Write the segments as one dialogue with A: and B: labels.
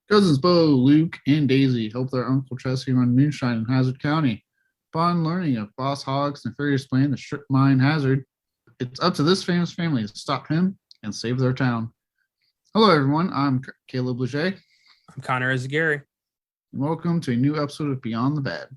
A: Cousins Bo, Luke, and Daisy help their Uncle Chessie run moonshine in Hazzard County. Upon learning of Boss Hogg's nefarious plan to strip mine Hazzard, it's up to this famous family to stop him and save their town. Hello, everyone. I'm Caleb Leger.
B: I'm Connor Eyzaguirre.
A: And welcome to a new episode of Beyond the Bad.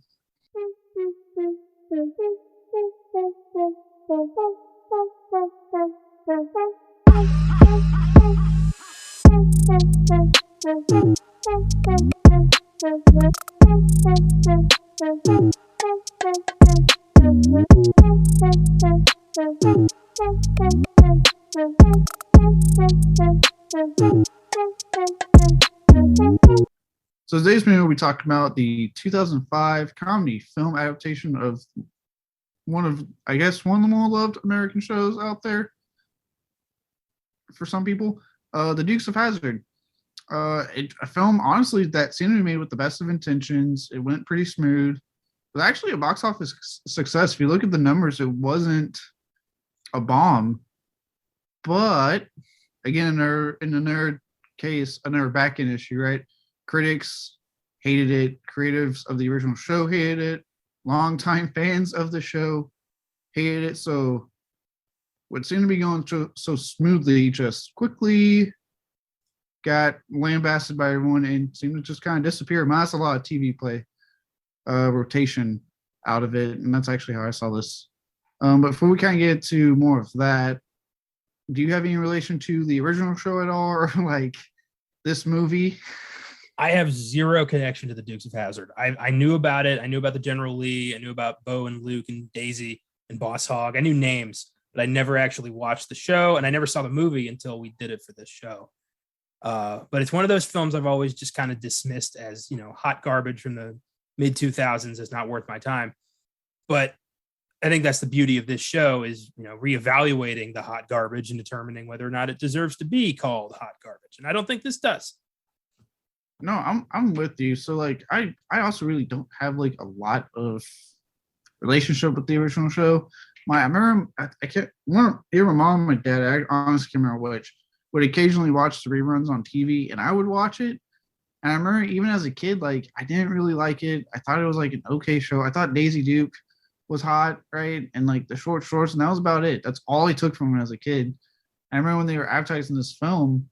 A: So today's movie, we talked about the 2005 comedy film adaptation of one of the more loved American shows out there for some people, the Dukes of Hazzard. A film, honestly, that seemed to be made with the best of intentions. It went pretty smooth. It was actually a box office success. If you look at the numbers, it wasn't a bomb. But again, in another case, another back-end issue, right? Critics hated it. Creatives of the original show hated it. Longtime fans of the show hated it. So what seemed to be going so smoothly just quickly got lambasted by everyone and seemed to just kind of disappear. Minus a lot of TV play rotation out of it. And that's actually how I saw this. But before we kind of get to more of that, do you have any relation to the original show at all, or like this movie?
B: I have zero connection to the Dukes of Hazzard. I knew about it. I knew about the General Lee. I knew about Bo and Luke and Daisy and Boss Hogg. I knew names, but I never actually watched the show, and I never saw the movie until we did it for this show. But it's one of those films I've always just kind of dismissed as, hot garbage from the mid 2000s as not worth my time. But I think that's the beauty of this show is, reevaluating the hot garbage and determining whether or not it deserves to be called hot garbage. And I don't think this does.
A: No, I'm with you. So like I also really don't have like a lot of relationship with the original show. I remember I can't remember my mom and my dad, I honestly can't remember which, would occasionally watch the reruns on TV and I would watch it. And I remember even as a kid, like I didn't really like it. I thought it was like an okay show. I thought Daisy Duke was hot, right? And like the short shorts, and that was about it. That's all I took from it as a kid. I remember when they were advertising this film,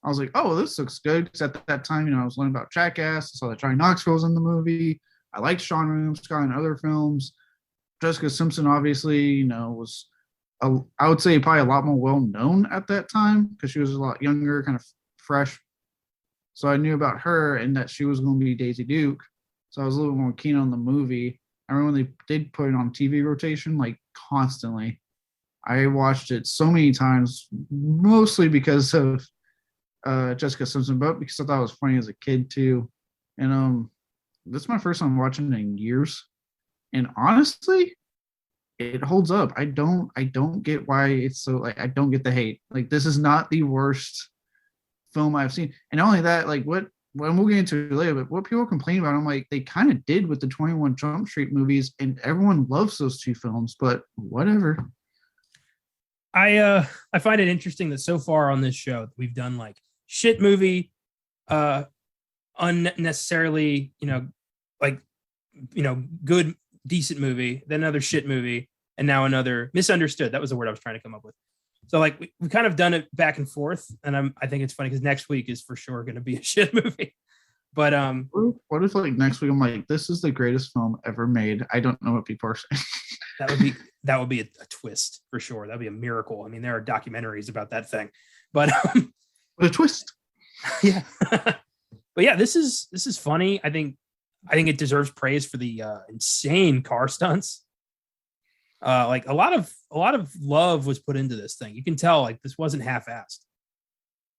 A: I was like, oh, this looks good. Because at that time, I was learning about Jackass. I saw that Johnny Knoxville was in the movie. I liked Sean William Scott in other films. Triska Simpson, obviously, was, I would say, probably a lot more well known at that time because she was a lot younger, kind of fresh. So I knew about her and that she was going to be Daisy Duke. So I was a little more keen on the movie. I remember when they did put it on TV rotation, like constantly. I watched it so many times, mostly because of Jessica Simpson, but because I thought it was funny as a kid too. And this is my first time watching it in years. And honestly, it holds up. I don't get why it's so like I don't get the hate. Like this is not the worst film I've seen. And not only that, like when we'll get into it later, but what people complain about, I'm like, they kind of did with the 21 Jump Street movies, and everyone loves those two films, but whatever.
B: I find it interesting that so far on this show we've done like shit movie, unnecessarily, good, decent movie, then another shit movie, and now another misunderstood. That was the word I was trying to come up with. So like we kind of done it back and forth, and I think it's funny because next week is for sure going to be a shit movie. But
A: what if like next week I'm like, this is the greatest film ever made? I don't know what people are saying.
B: that would be a twist for sure. That'd be a miracle. I mean, there are documentaries about that thing, but
A: what a twist.
B: Yeah. But yeah, this is funny. I think it deserves praise for the insane car stunts. Like a lot of love was put into this thing. You can tell like this wasn't half-assed.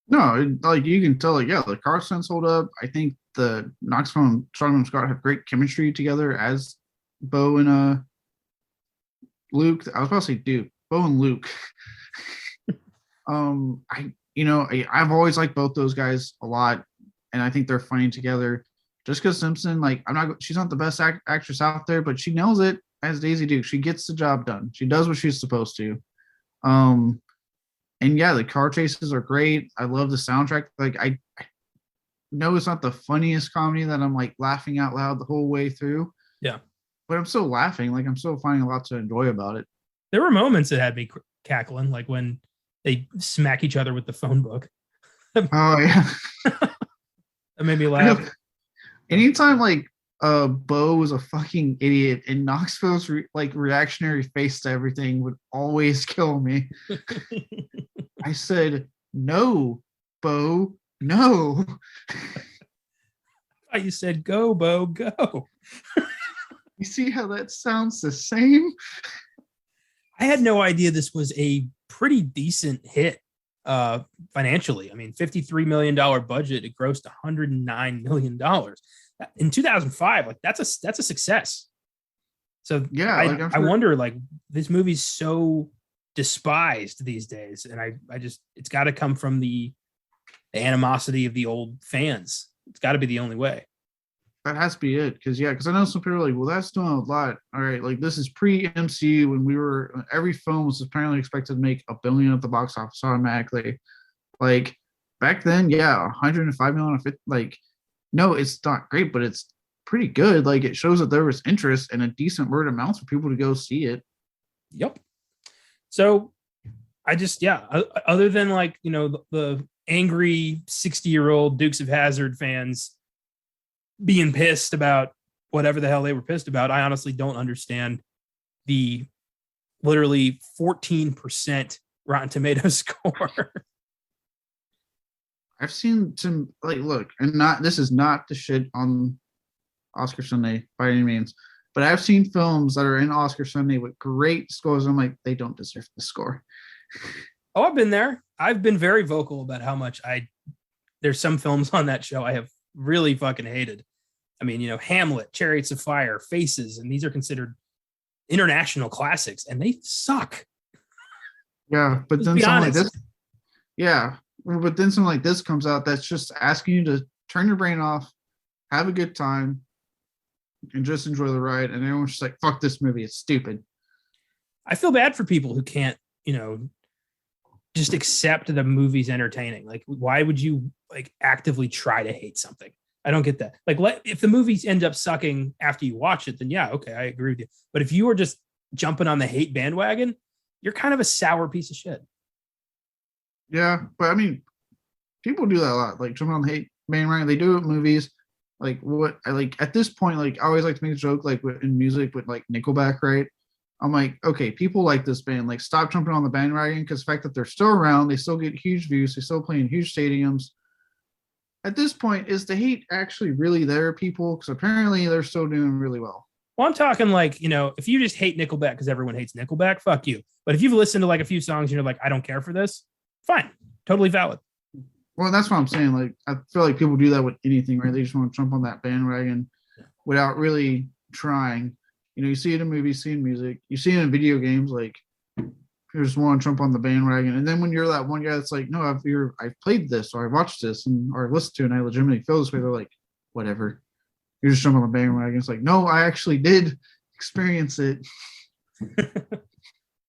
A: No, like you can tell, like, yeah, the car stunts hold up. I think the Knoxville and Sean Scott have great chemistry together as Bo and Luke. I was about to say Duke, Bo and Luke. I've always liked both those guys a lot, and I think they're funny together. Jessica Simpson, like, she's not the best actress out there, but she nails it as Daisy Duke. She gets the job done. She does what she's supposed to. And yeah, the car chases are great. I love the soundtrack. Like know it's not the funniest comedy that I'm like laughing out loud the whole way through.
B: Yeah.
A: But I'm still laughing. Like I'm still finding a lot to enjoy about it.
B: There were moments that had me cackling, like when they smack each other with the phone book.
A: Oh yeah.
B: That made me laugh.
A: Anytime like Bo was a fucking idiot and Knoxville's reactionary face to everything would always kill me. I said, no, Bo, no.
B: You said, go, Bo, go.
A: You see how that sounds the same?
B: I had no idea this was a pretty decent hit financially. I mean, $53 million budget, it grossed $109 million. In 2005, like that's a success. So yeah, I wonder, like, this movie's so despised these days, and I just, it's got to come from the animosity of the old fans. It's got to be the only way.
A: That has to be it, because I know some people are like, well, that's doing a lot. All right, like this is pre-MCU when every film was apparently expected to make $1 billion at the box office automatically. Like back then, 105 million. Like, no, it's not great, but it's pretty good. Like it shows that there was interest and a decent word of mouth for people to go see it.
B: Yep. So I just, other than like, you know, the angry 60-year-old Dukes of Hazzard fans being pissed about whatever the hell they were pissed about, I honestly don't understand the literally 14% Rotten Tomatoes score.
A: I've seen some, like, look, and this is not the shit on Oscar Sunday by any means, but I've seen films that are in Oscar Sunday with great scores. I'm like, they don't deserve the score.
B: Oh, I've been there. I've been very vocal about how much there's some films on that show I have really fucking hated. I mean, you know, Hamlet, Chariots of Fire, Faces, and these are considered international classics, and they suck.
A: Yeah, but then something like this, but then something like this comes out that's just asking you to turn your brain off, have a good time, and just enjoy the ride. And everyone's just like, fuck this movie, it's stupid.
B: I feel bad for people who can't, you know, just accept the movie's entertaining. Like, why would you like actively try to hate something? I don't get that. Like, if the movies end up sucking after you watch it, then yeah, okay, I agree with you. But if you are just jumping on the hate bandwagon, you're kind of a sour piece of shit.
A: Yeah, but I mean, people do that a lot. Like jumping on the hate bandwagon, they do it in movies. Like what I like at this point, like I always like to make a joke, like in music with like Nickelback, right? I'm like, okay, people like this band. Like, stop jumping on the bandwagon, because the fact that they're still around, they still get huge views, they still play in huge stadiums. At this point, is the hate actually really there, people? Because apparently they're still doing really well.
B: Well, I'm talking like, you know, if you just hate Nickelback because everyone hates Nickelback, fuck you. But if you've listened to like a few songs and you're like, I don't care for this, fine, totally valid.
A: Well, that's what I'm saying. Like, I feel like people do that with anything, right? They just want to jump on that bandwagon without really trying. You know, you see it in movies, see it in music, you see it in video games. Like, you just want to jump on the bandwagon, and then when you're that one guy that's like, no, I've played this, or I watched this, or listened to it, and I legitimately feel this way, they're like, whatever. You just jump on the bandwagon. It's like, no, I actually did experience it.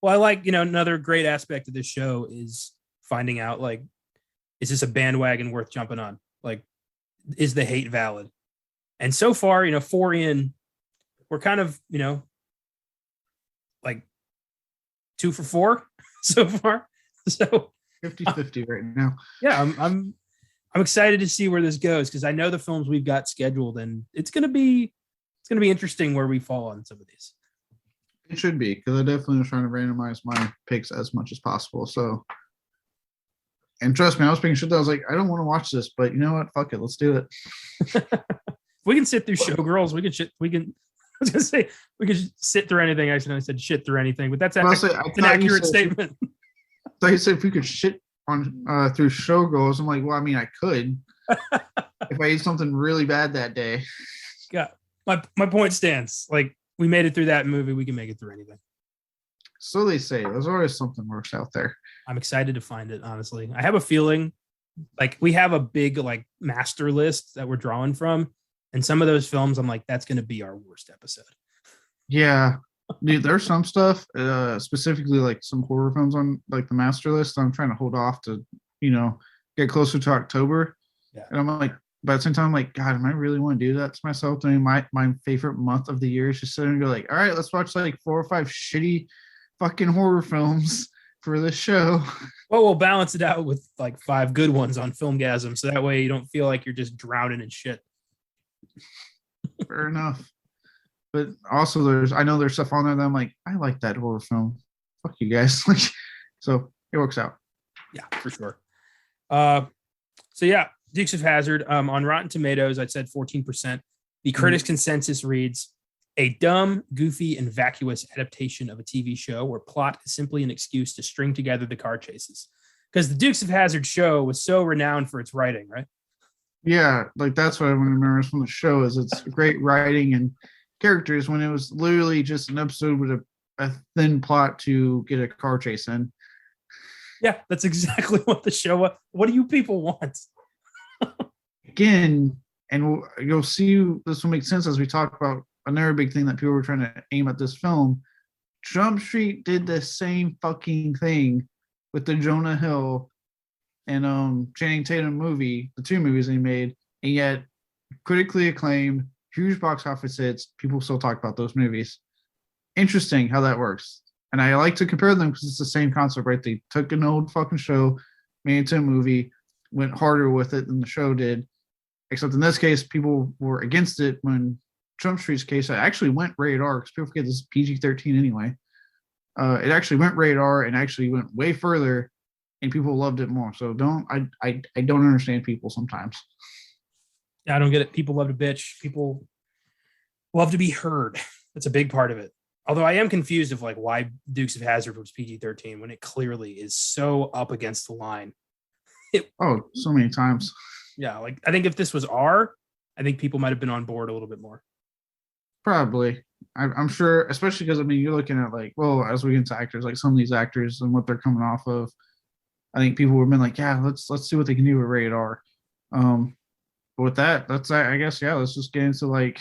B: Well, I like, you know, another great aspect of this show is finding out, like, is this a bandwagon worth jumping on? Like, is the hate valid? And so far, you know, 4 in, we're kind of, you know, like 2 for 4 so far. So
A: 50-50 right now.
B: Yeah, I'm excited to see where this goes, because I know the films we've got scheduled, and it's gonna be interesting where we fall on some of these.
A: It should be, because I definitely was trying to randomize my picks as much as possible. So, and trust me, I was picking shit that I was like, I don't want to watch this, but you know what? Fuck it, let's do it.
B: We can sit through Showgirls. I was gonna say we could sit through anything. I said shit through anything, but that's an accurate statement.
A: So you said if we could shit on through Showgirls, I'm like, well, I mean, I could if I ate something really bad that day.
B: Yeah, my point stands. Like, we made it through that movie, we can make it through anything.
A: So they say. There's always something worse out there.
B: I'm excited to find it, honestly. I have a feeling like we have a big like master list that we're drawing from, and some of those films, I'm like, that's going to be our worst episode.
A: Yeah, dude, there's some stuff, specifically like some horror films on like the master list. I'm trying to hold off to, you know, get closer to October.
B: Yeah.
A: And I'm like, but at the same time, I'm like, God, am I really want to do that to myself during my favorite month of the year? Is just sit and go like, all right, let's watch like 4 or 5 shitty fucking horror films for this show.
B: Well, we'll balance it out with like 5 good ones on Filmgazm, so that way you don't feel like you're just drowning in shit.
A: Fair enough. But also, I know there's stuff on there that I'm like, I like that horror film. Fuck you guys. So it works out.
B: Yeah, for sure. So yeah, Dukes of Hazzard. On Rotten Tomatoes, I'd said 14%. The critics' consensus reads a dumb, goofy, and vacuous adaptation of a TV show where plot is simply an excuse to string together the car chases. Because the Dukes of Hazzard show was so renowned for its writing, right?
A: Yeah, like that's what I remember from the show is it's great writing and characters when it was literally just an episode with a thin plot to get a car chase in.
B: Yeah, that's exactly what the show was. What do you people want?
A: Again, and you'll see this will make sense as we talk about another big thing that people were trying to aim at this film. Jump Street did the same fucking thing with the Jonah Hill and Channing Tatum movie, the 2 movies they made, and yet critically acclaimed, huge box office hits. People still talk about those movies. Interesting how that works. And I like to compare them because it's the same concept, right? They took an old fucking show, made it into a movie, went harder with it than the show did. Except in this case, people were against it when Jump Street's case, it actually went rated R because people forget this is PG-13 anyway. It actually went rated R and actually went way further, and people loved it more. So I don't understand people sometimes.
B: Yeah, I don't get it. People love to bitch. People love to be heard. That's a big part of it. Although I am confused of like why Dukes of Hazzard was PG-13 when it clearly is so up against the line.
A: So many times.
B: Yeah, like I think if this was R, I think people might have been on board a little bit more.
A: Probably. I'm sure, especially because I mean you're looking at like, well, as we get into actors, like some of these actors and what they're coming off of. I think people have been like, yeah, let's see what they can do with rated R. But with that, I guess let's just get into like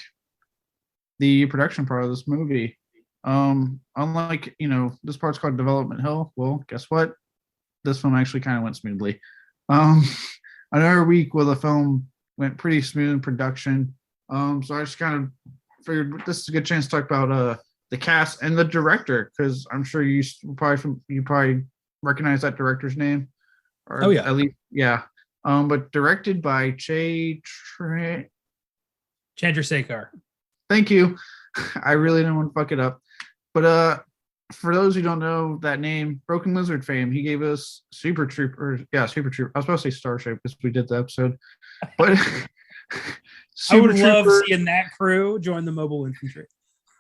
A: the production part of this movie. Unlike this part's called Development Hill. Well, guess what? This film actually kind of went smoothly. Another week where the film went pretty smooth in production. So I just kind of figured this is a good chance to talk about the cast and the director because I'm sure you probably recognize that director's name. Or at least but directed by
B: Chandrasekhar.
A: Thank you. I really didn't want to fuck it up. But for those who don't know that name, Broken Lizard fame, he gave us Super Trooper. Yeah, Super Trooper. I was supposed to say Starship because we did the episode. But
B: I would love seeing that crew join the mobile infantry.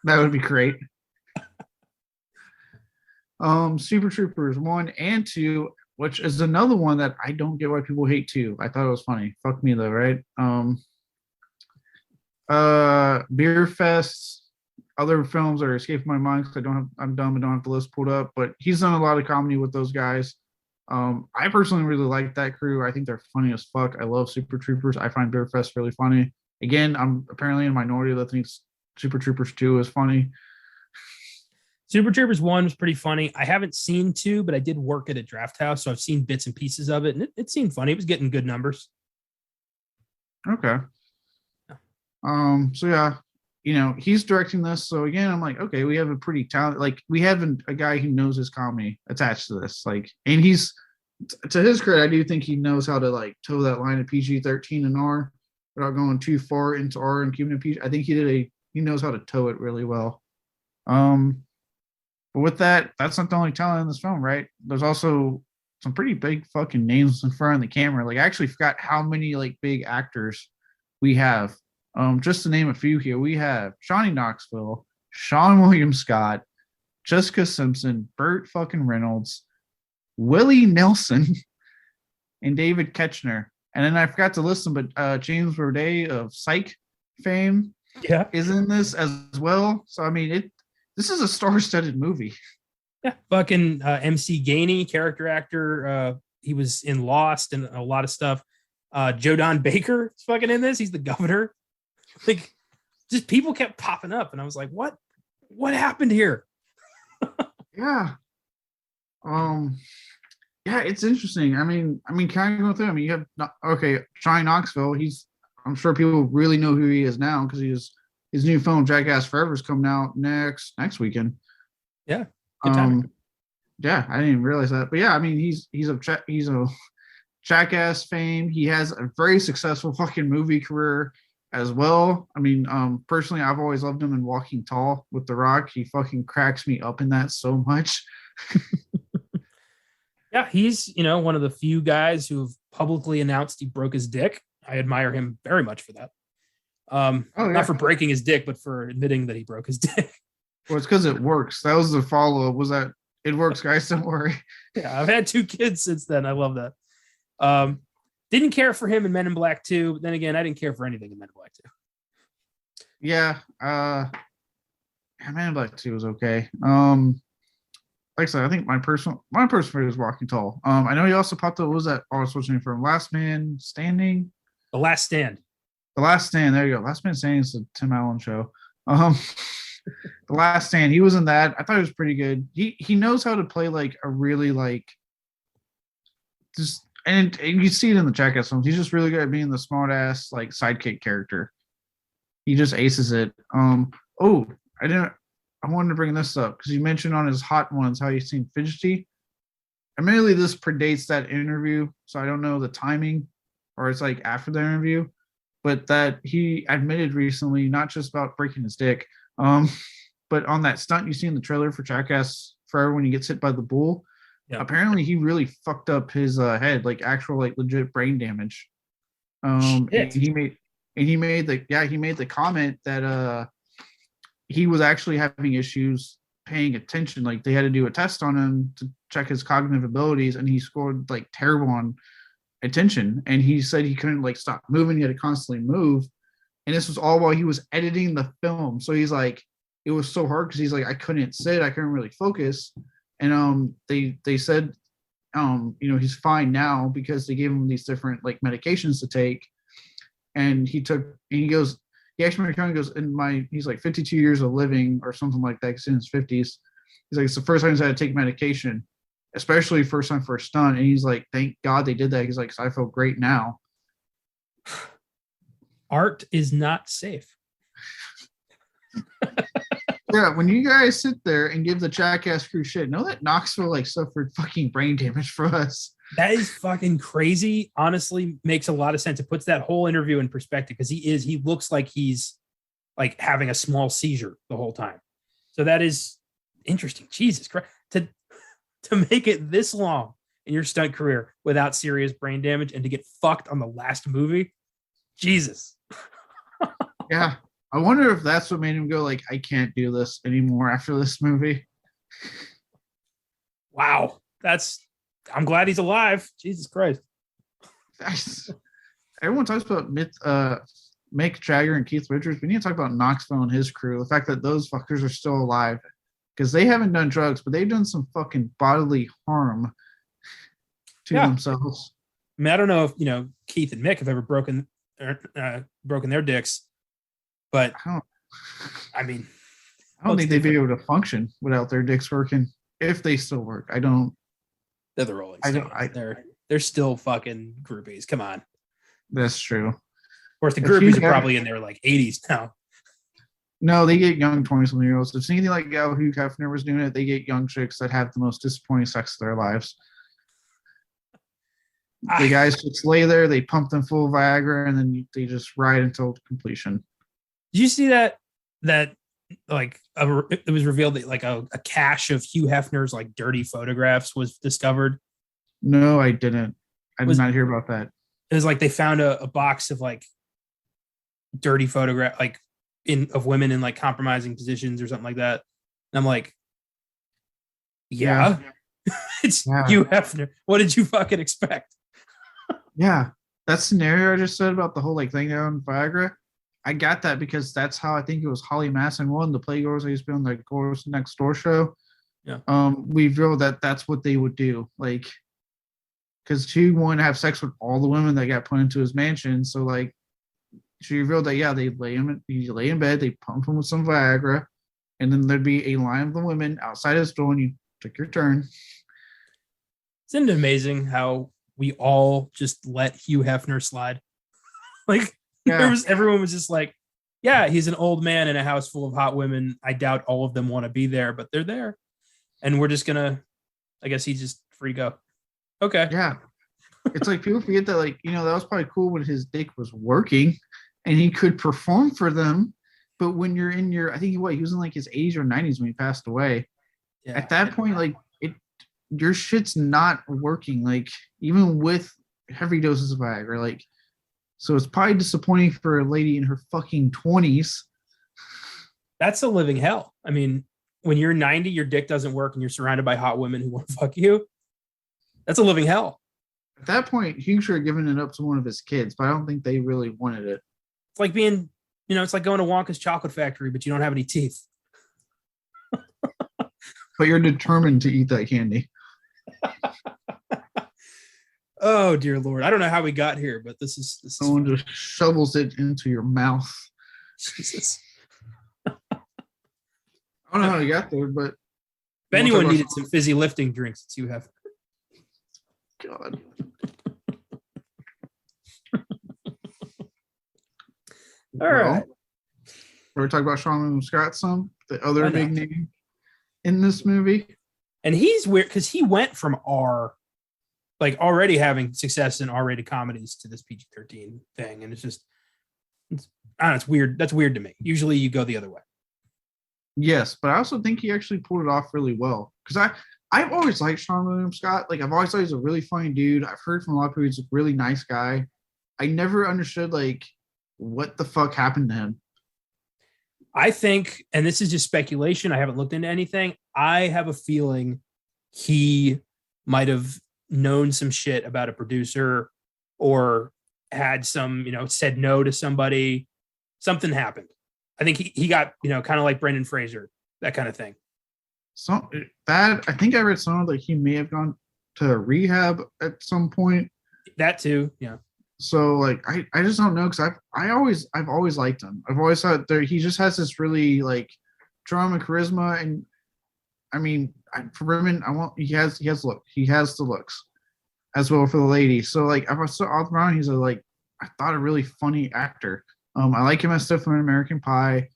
A: That would be great. Super Troopers 1 and 2, which is another one that I don't get why people hate 2. I thought it was funny. Fuck me though, right? Beer Fest, other films that are escaping my mind because I'm dumb and don't have the list pulled up, but he's done a lot of comedy with those guys. I personally really like that crew. I think they're funny as fuck. I love Super Troopers. I find Beer Fest really funny. Again, I'm apparently in a minority that thinks Super Troopers 2 is funny.
B: Super Troopers 1 was pretty funny. I haven't seen 2, but I did work at a draft house, so I've seen bits and pieces of it, and it seemed funny. It was getting good numbers.
A: Okay. So yeah, he's directing this. So again, I'm like, okay, we have a pretty talented, like we have a guy who knows his comedy attached to this. Like, and he's, to his credit, I do think he knows how to like toe that line of PG-13 and R without going too far into R and keeping it PG. I think he knows how to toe it really well. But with that, that's not the only talent in this film, right? There's also some pretty big fucking names in front of the camera. Like I actually forgot how many like big actors we have. Just to name a few here, we have Johnny Knoxville, Sean William Scott, Triska Simpson, Burt fucking Reynolds, Willie Nelson, and David Ketchner. And then I forgot to list them, but James Roday of Psych fame is in this as well. So I mean, this is a star-studded movie.
B: Yeah, fucking MC Gainey, character actor. He was in Lost and a lot of stuff. Joe Don Baker is fucking in this. He's the governor. Like, just people kept popping up, and I was like, "What? What happened here?"
A: Yeah. Yeah, it's interesting. I mean, kind of going through. I mean, you have Johnny Knoxville. He's I'm sure people really know who he is now because his new film Jackass Forever is coming out next weekend.
B: Yeah, good timing.
A: Yeah, I didn't even realize that. But yeah, I mean, he's a Jackass fame. He has a very successful fucking movie career as well. I mean, personally, I've always loved him in Walking Tall with The Rock. He fucking cracks me up in that so much.
B: Yeah, he's, one of the few guys who've publicly announced he broke his dick. I admire him very much for that. Not for breaking his dick, but for admitting that he broke his dick.
A: Well, it's because it works. That was the follow-up. Was that it works, guys? Don't worry.
B: Yeah, I've had 2 kids since then. I love that. Didn't care for him in Men in Black 2, but then again, I didn't care for anything in Men in Black 2.
A: Yeah, Man in Black 2 was okay. Like I said, I think my personal favorite is Walking Tall. I know he also popped up. What was that? I was switching from Last Man Standing.
B: The Last Stand.
A: The Last Stand. There you go. Last Man Standing is the Tim Allen show. The Last Stand. He was in that. I thought he was pretty good. He knows how to play like a really like just and you see it in the Jackass films. He's just really good at being the smart ass like sidekick character. He just aces it. I wanted to bring this up because you mentioned on his Hot Ones how you seem fidgety. Admittedly, this predates that interview, so I don't know the timing, or it's like after the interview, but that he admitted recently, not just about breaking his dick, but on that stunt you see in the trailer for Jackass Forever when he gets hit by the bull. Yeah. Apparently, he really fucked up his head, like actual, like legit brain damage. And he made the comment that he was actually having issues paying attention. Like they had to do a test on him to check his cognitive abilities, and he scored like terrible on attention. And he said he couldn't like stop moving; he had to constantly move. And this was all while he was editing the film. So he's like, it was so hard because he's like, I couldn't sit, I couldn't really focus. And they said, he's fine now because they gave him these different like medications to take. And he goes, he actually goes, he's like 52 years of living or something like that. He's in his 50s. He's like, it's the first time he's had to take medication, especially first time for a stunt. And he's like, thank God they did that. He's like, I feel great now.
B: Art is not safe.
A: Yeah, when you guys sit there and give the Jackass crew shit, know that Knoxville like suffered fucking brain damage for us.
B: That is fucking crazy. Honestly, makes a lot of sense. It puts that whole interview in perspective because he looks like he's like having a small seizure the whole time. So that is interesting. Jesus Christ. To make it this long in your stunt career without serious brain damage and to get fucked on the last movie. Jesus.
A: Yeah. I wonder if that's what made him go like, I can't do this anymore after this movie.
B: Wow. I'm glad he's alive. Jesus Christ.
A: Everyone talks about Mick Jagger and Keith Richards. We need to talk about Knoxville and his crew. The fact that those fuckers are still alive because they haven't done drugs, but they've done some fucking bodily harm to themselves.
B: I mean, I don't know if, Keith and Mick have ever broken their dicks, but I don't
A: think they'd be able to function without their dicks working if they still work.
B: They're the Rolling Stones. They're still fucking groupies. Come on.
A: That's true. Of
B: course, the groupies are probably in their like 80s now.
A: No, they get young 20-something year olds. If it's anything like Hugh Hefner was doing it, they get young chicks that have the most disappointing sex of their lives. The guys just lay there, they pump them full of Viagra, and then they just ride until completion.
B: Did you see that like it was revealed that like a cache of Hugh Hefner's like dirty photographs was discovered?
A: No, I didn't. I did not hear about that.
B: It was like they found a box of like dirty photograph like of women in like compromising positions or something like that. And I'm like, yeah. It's Hugh Hefner. What did you fucking expect?
A: Yeah. That scenario I just said about the whole like thing down Viagra, I got that because that's how I think it was Holly Madison, one of the Playgirls I used to be on the Girls Next Door show.
B: Yeah.
A: We revealed that that's what they would do. Like, because she wanted to have sex with all the women that got put into his mansion. So like, she revealed that, yeah, he'd lay in bed, they pump him with some Viagra, and then there'd be a line of the women outside his door and you took your turn.
B: Isn't it amazing how we all just let Hugh Hefner slide? Like,
A: Yeah.
B: Everyone was just like, yeah, he's an old man in a house full of hot women. I doubt all of them want to be there, but they're there. And we're just gonna, I guess he's just free go. Okay.
A: Yeah. It's like people forget that, like, that was probably cool when his dick was working and he could perform for them. But when you're in I think he was in like his 80s or 90s when he passed away. Yeah. At that point, like, your shit's not working, like, even with heavy doses of Viagra, like, so it's probably disappointing for a lady in her fucking 20s.
B: That's a living hell. I mean, when you're 90, your dick doesn't work and you're surrounded by hot women who want to fuck you. That's a living hell.
A: At that point, he should have given it up to one of his kids, but I don't think they really wanted it.
B: It's like being, it's like going to Wonka's chocolate factory, but you don't have any teeth.
A: But you're determined to eat that candy.
B: Oh dear Lord. I don't know how we got here, but this is
A: someone just shovels it into your mouth.
B: Jesus.
A: I don't know how we got there, but
B: if anyone needed some fizzy lifting drinks, it's you have.
A: God.
B: All right.
A: We're talking about Sean Scott some, the other big name in this movie.
B: And he's weird because he went from already having success in R-rated comedies to this PG-13 thing. And it's I don't know, it's weird. That's weird to me. Usually you go the other way.
A: Yes, but I also think he actually pulled it off really well. Because I've always liked Sean William Scott. Like, I've always thought he's a really funny dude. I've heard from a lot of people he's a really nice guy. I never understood, like, what the fuck happened to him.
B: I think, and this is just speculation, I haven't looked into anything. I have a feeling he might have known some shit about a producer or had some, said no to somebody. Something happened. I think he got, kind of like Brendan Fraser, that kind of thing.
A: So that, I think I read somewhere that he may have gone to rehab at some point.
B: That too, yeah.
A: So, like, I just don't know, because I've always liked him. I've always thought that he just has this really, like, charm and charisma, and I mean, for women, he has the looks as well for the ladies. So, like, I was so all around, he's I thought a really funny actor. I like him as stuff from American Pie.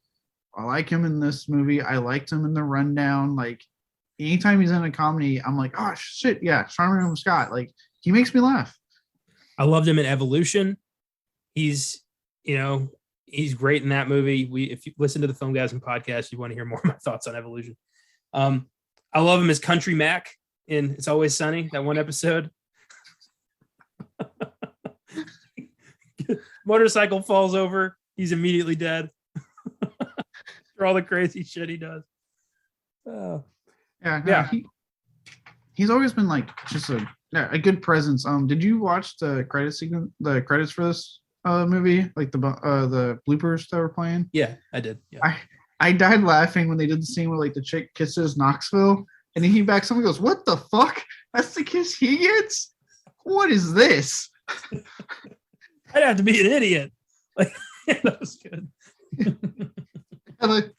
A: I like him in this movie. I liked him in The Rundown. Like, anytime he's in a comedy, I'm like, oh shit, yeah, Sean William Scott. Like, he makes me laugh.
B: I loved him in Evolution. He's great in that movie. If you listen to the Filmgazm podcast, you want to hear more of my thoughts on Evolution. I love him as Country Mac in It's Always Sunny, that one episode. Motorcycle falls over. He's immediately dead. For all the crazy shit he does.
A: Yeah. He's always been like just a good presence. Did you watch the credits for this movie, like the bloopers that were playing?
B: Yeah, I did. Yeah.
A: I died laughing when they did the scene where, like, the chick kisses Knoxville, and then he backs up and goes, "What the fuck? That's the kiss he gets? What is this?"
B: I'd have to be an idiot. Like, that was good.
A: And like,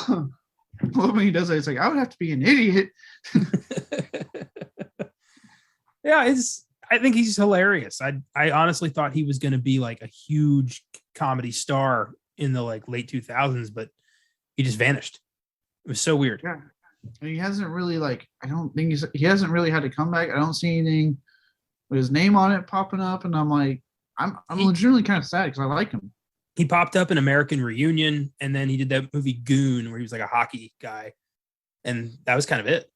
A: well, when he does that, it's like, I would have to be an idiot.
B: Yeah, I think he's hilarious. I honestly thought he was going to be like a huge comedy star in the late 2000s, but he just vanished. It was so weird.
A: Yeah, he hasn't really I don't think he hasn't really had to come back. I don't see anything with his name on it popping up, and I'm like, I'm legitimately kind of sad because I like him.
B: He popped up in American Reunion, and then he did that movie Goon, where he was like a hockey guy, and that was kind of it.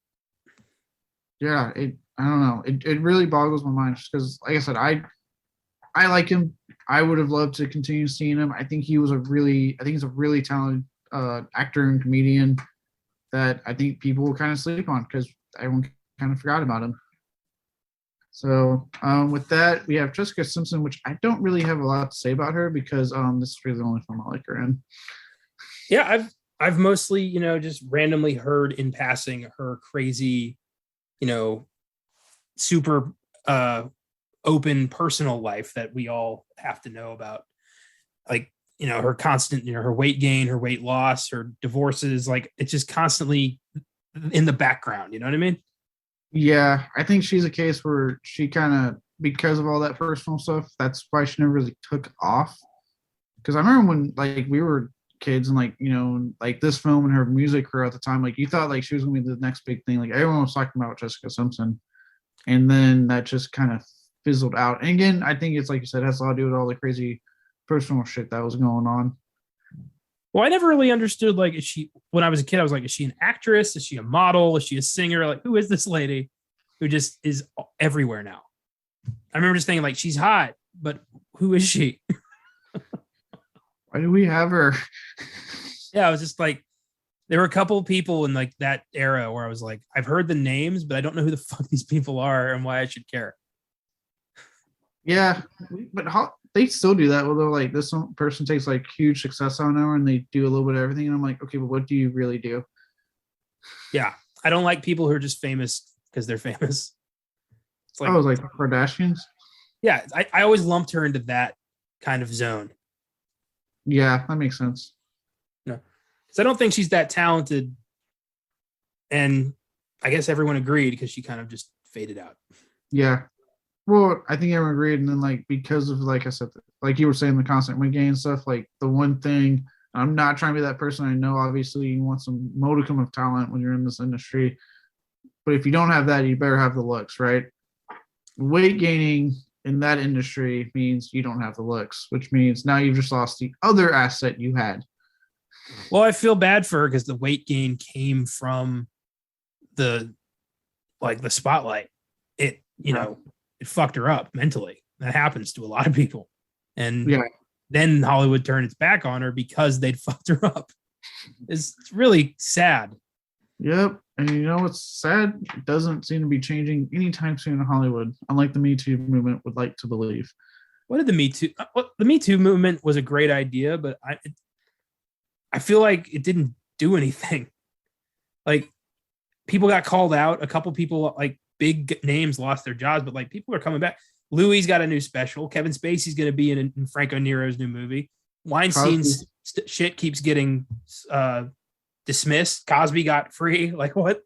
A: Yeah, I don't know. It really boggles my mind just because, like I said, I like him. I would have loved to continue seeing him. I think he's a really talented actor and comedian that I think people will kind of sleep on because everyone kind of forgot about him. So with that, we have Triska Simpson, which I don't really have a lot to say about her because this is really the only film I like her in.
B: Yeah, I've mostly, just randomly heard in passing her crazy, super open personal life that we all have to know about. Like, her constant, her weight gain, her weight loss, her divorces, like it's just constantly in the background. You know what I mean?
A: Yeah, I think she's a case where she kind of because of all that personal stuff. That's why she never really took off. Because I remember when like we were kids and like like this film and her music career at the time, like you thought like she was gonna be the next big thing. Like everyone was talking about Triska Simpson, and then that just kind of fizzled out. And again, I think it's like you said, it has a lot to do with all the crazy personal shit that was going on.
B: Well, I never really understood, like, when I was a kid, I was like, is she an actress? Is she a model? Is she a singer? Like, who is this lady who just is everywhere now? I remember just thinking, like, she's hot, but who is she?
A: Why do we have her?
B: Yeah, I was just like, there were a couple of people in like that era where I was like, I've heard the names, but I don't know who the fuck these people are and why I should care.
A: Yeah, but they still do that. Although like this person takes like huge success on them and they do a little bit of everything, and I'm like, okay, but what do you really do?
B: Yeah, I don't like people who are just famous because they're famous.
A: It's like, like the Kardashians.
B: Yeah, I always lumped her into that kind of zone.
A: Yeah, that makes sense.
B: No, because I don't think she's that talented, and I guess everyone agreed because she kind of just faded out.
A: Yeah. Well, I think everyone agreed, and then like because of like I said, like you were saying, the constant weight gain stuff. Like the one thing, I'm not trying to be that person. I know obviously you want some modicum of talent when you're in this industry, but if you don't have that, you better have the looks, right? Weight gaining in that industry means you don't have the looks, which means now you've just lost the other asset you had.
B: Well, I feel bad for her because the weight gain came from the spotlight. It it fucked her up mentally. That happens to a lot of people. And then Hollywood turned its back on her because they'd fucked her up. It's really sad.
A: Yep. And you know what's sad? It doesn't seem to be changing anytime soon in Hollywood, unlike the Me Too movement would like to believe.
B: What did the Me Too? The Me Too movement was a great idea, but I feel like it didn't do anything. Like people got called out. A couple people, like big names, lost their jobs, but like people are coming back. Louis got a new special. Kevin Spacey's going to be in Franco Nero's new movie. Weinstein's shit keeps getting dismissed. Cosby got free. Like what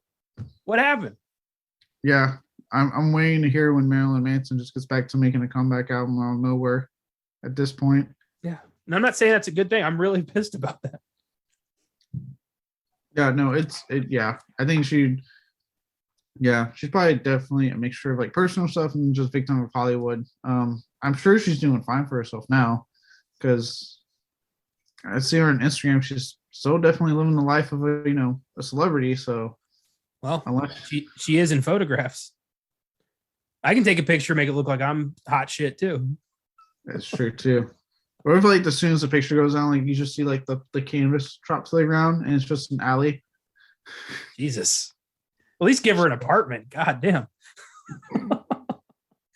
B: happened?
A: Yeah, I'm waiting to hear when Marilyn Manson just gets back to making a comeback album out of nowhere at this point.
B: Yeah, and I'm not saying that's a good thing. I'm really pissed about that.
A: Yeah, no, yeah, I think she's probably definitely a mixture of like personal stuff and just victim of Hollywood. I'm sure she's doing fine for herself now because I see her on Instagram. She's so definitely living the life of a celebrity. So,
B: well, she is in photographs. I can take a picture, make it look like I'm hot shit too.
A: That's true too. Or if like as soon as the picture goes on, like you just see like the canvas drop to the ground and it's just an alley.
B: Jesus. At least give her an apartment. God damn.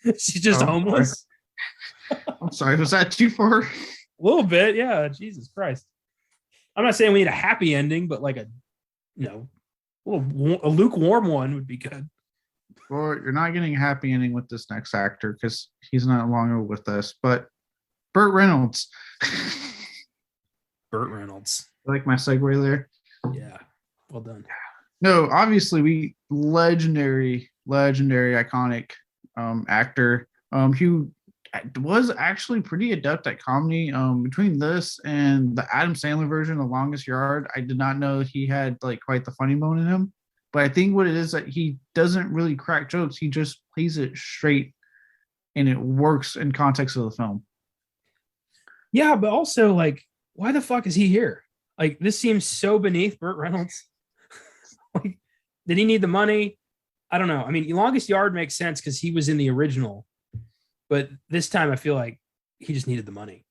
B: She's just homeless.
A: I'm sorry. Was that too far?
B: A little bit. Yeah. Jesus Christ. I'm not saying we need a happy ending, but like a lukewarm one would be good.
A: Well, you're not getting a happy ending with this next actor because he's not longer with us, but Burt Reynolds.
B: Burt Reynolds.
A: Like my segue there.
B: Yeah. Well done.
A: No, obviously we legendary, iconic actor who was actually pretty adept at comedy. Between this and the Adam Sandler version, The Longest Yard, I did not know he had like quite the funny bone in him. But I think what it is that he doesn't really crack jokes. He just plays it straight and it works in context of the film.
B: Yeah, but also like, why the fuck is he here? Like, this seems so beneath Burt Reynolds. Like, did he need the money? I don't know. I mean, Longest Yard makes sense because he was in the original, but this time I feel like he just needed the money.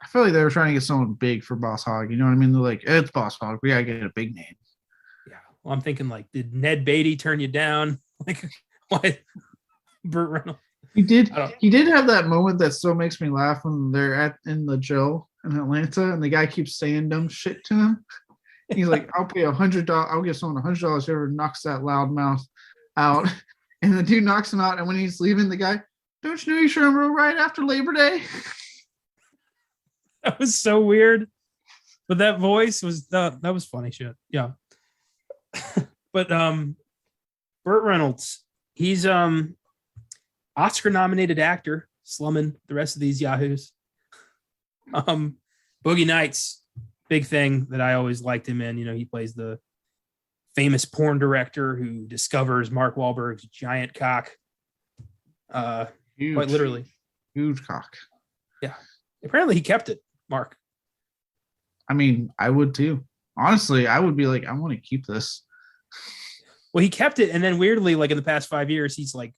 A: I feel like they were trying to get someone big for Boss Hogg. You know what I mean? They're like, it's Boss Hogg. We gotta get a big name.
B: Yeah. Well, I'm thinking like, did Ned Beatty turn you down? Like, why? Burt Reynolds.
A: He did have that moment that still makes me laugh when they're in the jail in Atlanta and the guy keeps saying dumb shit to him. He's like, I'll pay $100. I'll give someone $100 whoever knocks that loud mouth out. And the dude knocks him out. And when he's leaving, the guy, don't you know you should remember right after Labor Day?
B: That was so weird. But that voice was that was funny shit. Yeah. But Burt Reynolds, he's I Oscar-nominated actor, slumming the rest of these yahoos. Boogie Nights, big thing that I always liked him in. He plays the famous porn director who discovers Mark Wahlberg's giant cock.
A: Huge,
B: quite literally.
A: Huge cock.
B: Yeah. Apparently he kept it, Mark.
A: I mean, I would too. Honestly, I would be like, I want to keep this.
B: Well, he kept it, and then weirdly, like in the past 5 years, he's like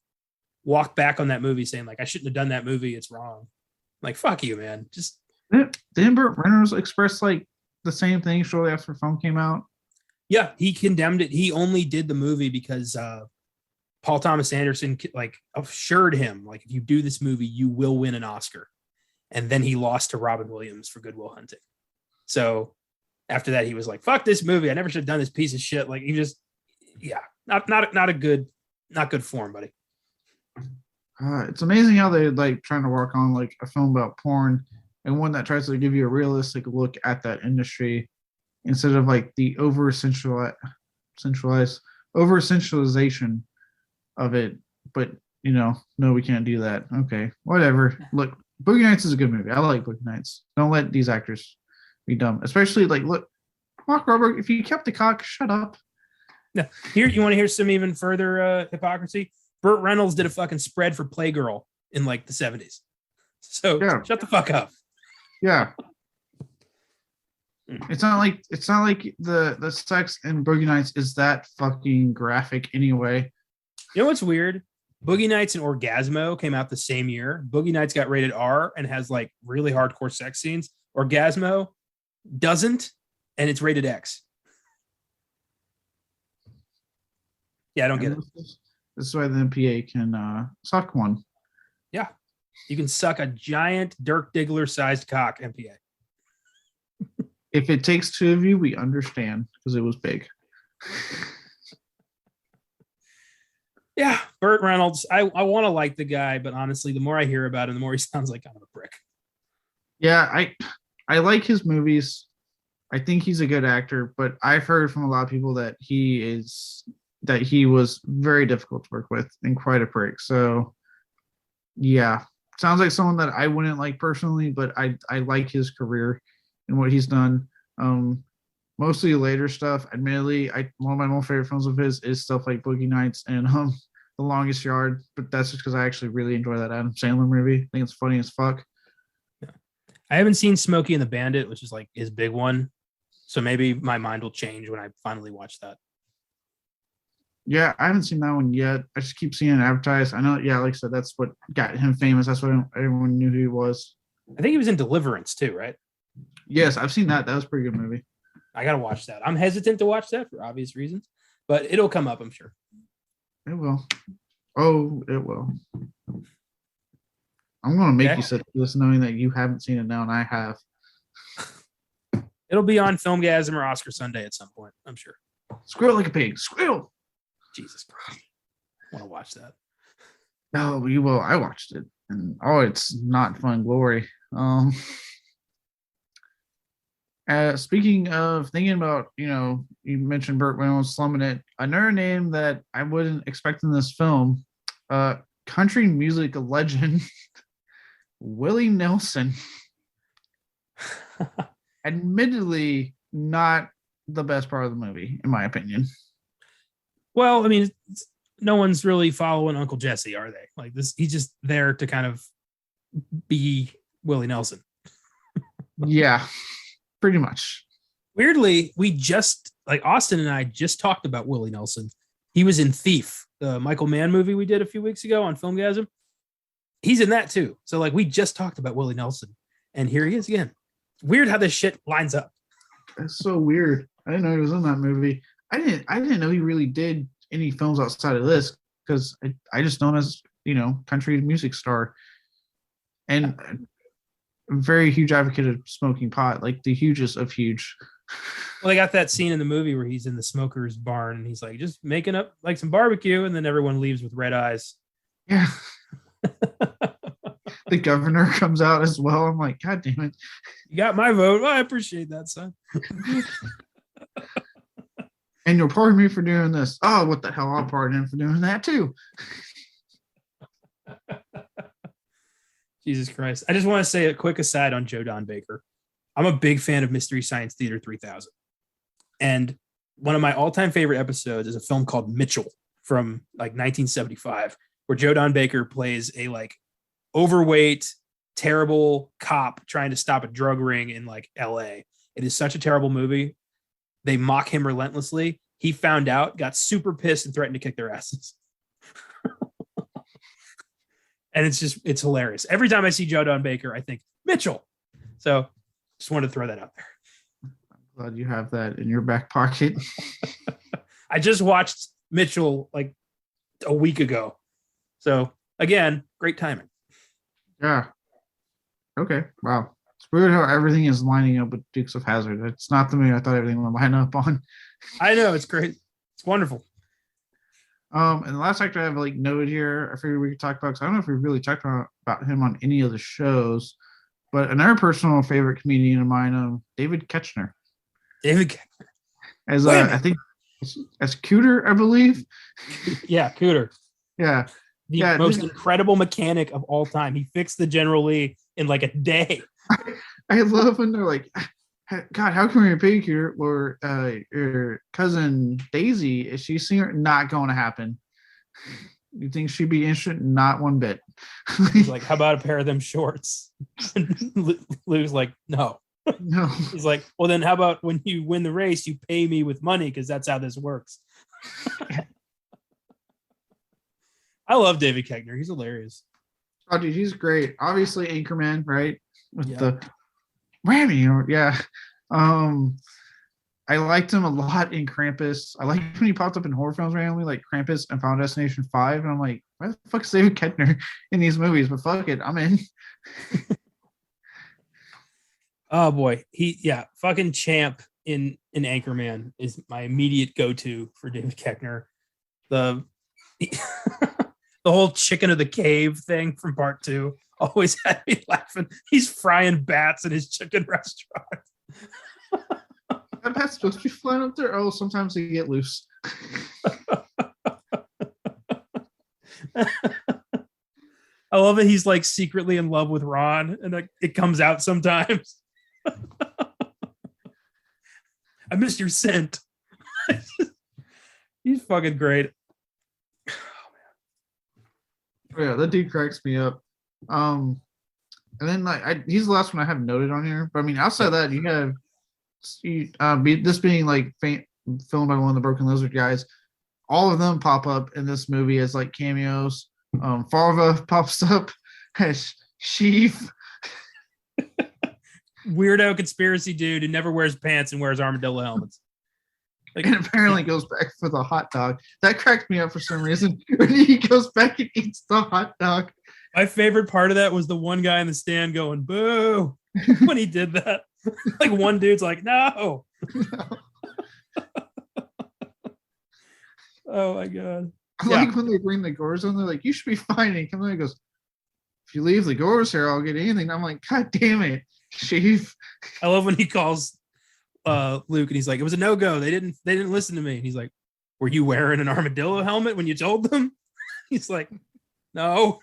B: walked back on that movie saying, like, I shouldn't have done that movie. It's wrong. Like, fuck you, man. Just
A: didn't Burt Reynolds express like the same thing shortly after the film came out?
B: Yeah, he condemned it. He only did the movie because Paul Thomas Anderson like assured him, like, if you do this movie, you will win an Oscar. And then he lost to Robin Williams for Good Will Hunting. So after that, he was like, fuck this movie. I never should have done this piece of shit. Like, he just, yeah, not good form, buddy.
A: It's amazing how they like trying to work on like a film about porn and one that tries to give you a realistic look at that industry instead of like the over essentialization of it. But no, we can't do that. Okay, whatever. Look, Boogie Nights is a good movie. I like Boogie Nights. Don't let these actors be dumb, especially like, look, Mark Wahlberg. If you kept the cock, shut up.
B: Yeah. Here, you want to hear some even further hypocrisy? Burt Reynolds did a fucking spread for Playgirl in like the 70s. So yeah. Shut the fuck up.
A: Yeah. It's not like the sex in Boogie Nights is that fucking graphic anyway.
B: You know what's weird? Boogie Nights and Orgasmo came out the same year. Boogie Nights got rated R and has like really hardcore sex scenes. Orgasmo doesn't, and it's rated X. Yeah, I don't get it.
A: This is why the MPA can suck one.
B: Yeah. You can suck a giant Dirk Diggler-sized cock, MPA.
A: If it takes two of you, we understand, because it was big.
B: Yeah, Burt Reynolds. I want to like the guy, but honestly, the more I hear about him, the more he sounds like kind of a prick.
A: Yeah, I like his movies. I think he's a good actor, but I've heard from a lot of people that he was very difficult to work with and quite a prick. So, yeah, sounds like someone that I wouldn't like personally, but I like his career and what he's done. Mostly later stuff. Admittedly, one of my more favorite films of his is stuff like Boogie Nights and The Longest Yard, but that's just because I actually really enjoy that Adam Sandler movie. I think it's funny as fuck.
B: Yeah. I haven't seen Smokey and the Bandit, which is like his big one. So maybe my mind will change when I finally watch that.
A: Yeah, I haven't seen that one yet. I just keep seeing it advertised. I know, yeah, like I said, that's what got him famous. That's what everyone knew who he was.
B: I think he was in Deliverance too, right?
A: Yes, I've seen that. That was a pretty good movie.
B: I got to watch that. I'm hesitant to watch that for obvious reasons, but it'll come up, I'm sure.
A: It will. Oh, it will. I'm going to make you sit this knowing that you haven't seen it now and I have.
B: It'll be on Filmgazm or Oscar Sunday at some point, I'm sure.
A: Squeal like a pig. Squeal.
B: Jesus Christ. I want to watch that.
A: No, you will. I watched it. And it's not fun glory. Speaking of thinking about, you mentioned Burt Reynolds slumming it. Another name that I wouldn't expect in this film, country music legend, Willie Nelson. Admittedly, not the best part of the movie, in my opinion.
B: Well, I mean, no one's really following Uncle Jesse, are they? Like this, he's just there to kind of be Willie Nelson.
A: Yeah. Pretty much.
B: Weirdly, we just, like Austin and I just talked about Willie Nelson. He was in Thief, the Michael Mann movie we did a few weeks ago on Filmgazm. He's in that too. So like we just talked about Willie Nelson and here he is again. It's weird how this shit lines up.
A: That's so weird. I didn't know he was in that movie. I didn't know he really did any films outside of this because I just know him as, country music star. And very huge advocate of smoking pot, like the hugest of huge.
B: Well, they got that scene in the movie where he's in the smoker's barn and he's like just making up like some barbecue and then everyone leaves with red eyes.
A: Yeah. The governor comes out as well. I'm like, God damn it.
B: You got my vote. Well, I appreciate that, son.
A: And you'll pardon me for doing this. Oh, what the hell? I'll pardon him for doing that too.
B: Jesus Christ. I just want to say a quick aside on Joe Don Baker. I'm a big fan of Mystery Science Theater 3000. And one of my all-time favorite episodes is a film called Mitchell from like 1975, where Joe Don Baker plays a like overweight, terrible cop trying to stop a drug ring in like LA. It is such a terrible movie. They mock him relentlessly. He found out, got super pissed, and threatened to kick their asses. And it's hilarious. Every time I see Joe Don Baker, I think Mitchell. So just wanted to throw that out there.
A: I'm glad you have that in your back pocket.
B: I just watched Mitchell like a week ago. So again, great timing.
A: Yeah. Okay. Wow. It's weird how everything is lining up with Dukes of Hazzard. It's not the movie I thought everything would line up on.
B: I know, it's great. It's wonderful.
A: And the last actor I have like noted here, I figured we could talk about, because I don't know if we really talked about him on any of the shows, but another personal favorite comedian of mine, David Ketchner.
B: David Ketchner.
A: As I think as Cooter, I believe.
B: Yeah, Cooter.
A: Yeah.
B: The most incredible mechanic of all time. He fixed the General Lee in like a day.
A: I love when they're like, God, how can we repay Cooter? Or your cousin Daisy, is she senior? Not going to happen. You think she'd be interested? Not one bit.
B: He's like, how about a pair of them shorts? Lou's like, no.
A: No.
B: He's like, well, then how about when you win the race, you pay me with money, because that's how this works. I love David Ketchner. He's hilarious.
A: Oh, dude, he's great. Obviously, Anchorman, right? With the whammy, yeah. I liked him a lot in Krampus. I like when he popped up in horror films randomly, like Krampus and Final Destination 5. And I'm like, why the fuck is David Ketchner in these movies? But fuck it, I'm in.
B: Oh boy, fucking Champ in Anchorman is my immediate go-to for David Ketchner. The the whole chicken of the cave thing from part 2 always had me laughing. He's frying bats in his chicken restaurant.
A: That bat's supposed to be flying up there. Oh, sometimes they get loose.
B: I love that he's like secretly in love with Ron, and like it comes out sometimes. I missed your scent. He's fucking great.
A: Oh, yeah, that dude cracks me up. And then like he's the last one I have noted on here. But I mean, outside of that, you have this being like filmed by one of the Broken Lizard guys. All of them pop up in this movie as like cameos. Farva pops up as Sheev.
B: Weirdo conspiracy dude who never wears pants and wears armadillo helmets.
A: Like, and apparently goes back for the hot dog. That cracked me up for some reason. When he goes back and eats the hot dog.
B: My favorite part of that was the one guy in the stand going, boo, when he did that. Like one dude's like, no. Oh my God.
A: I like when they bring the gores on, they're like, you should be fine. And he comes in and goes, if you leave the gores here, I'll get anything. I'm like, God damn it, Chief.
B: I love when he calls Luke and he's like, it was a no-go. They didn't listen to me. And he's like, were you wearing an armadillo helmet when you told them? He's like, no.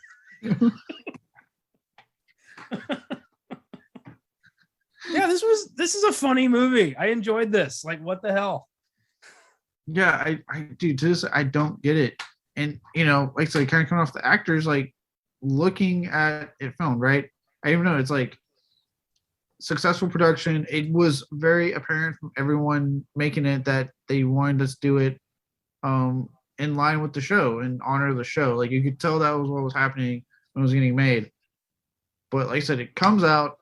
B: Yeah, this is a funny movie. I enjoyed this. Like, what the hell?
A: Yeah, I dude, this I don't get it. And you know, like so kind of coming off the actors, like looking at it filmed, right? I even know it's like successful production. It was very apparent from everyone making it that they wanted us to do it in line with the show and honor the show. Like you could tell that was what was happening when it was getting made. But like I said, it comes out.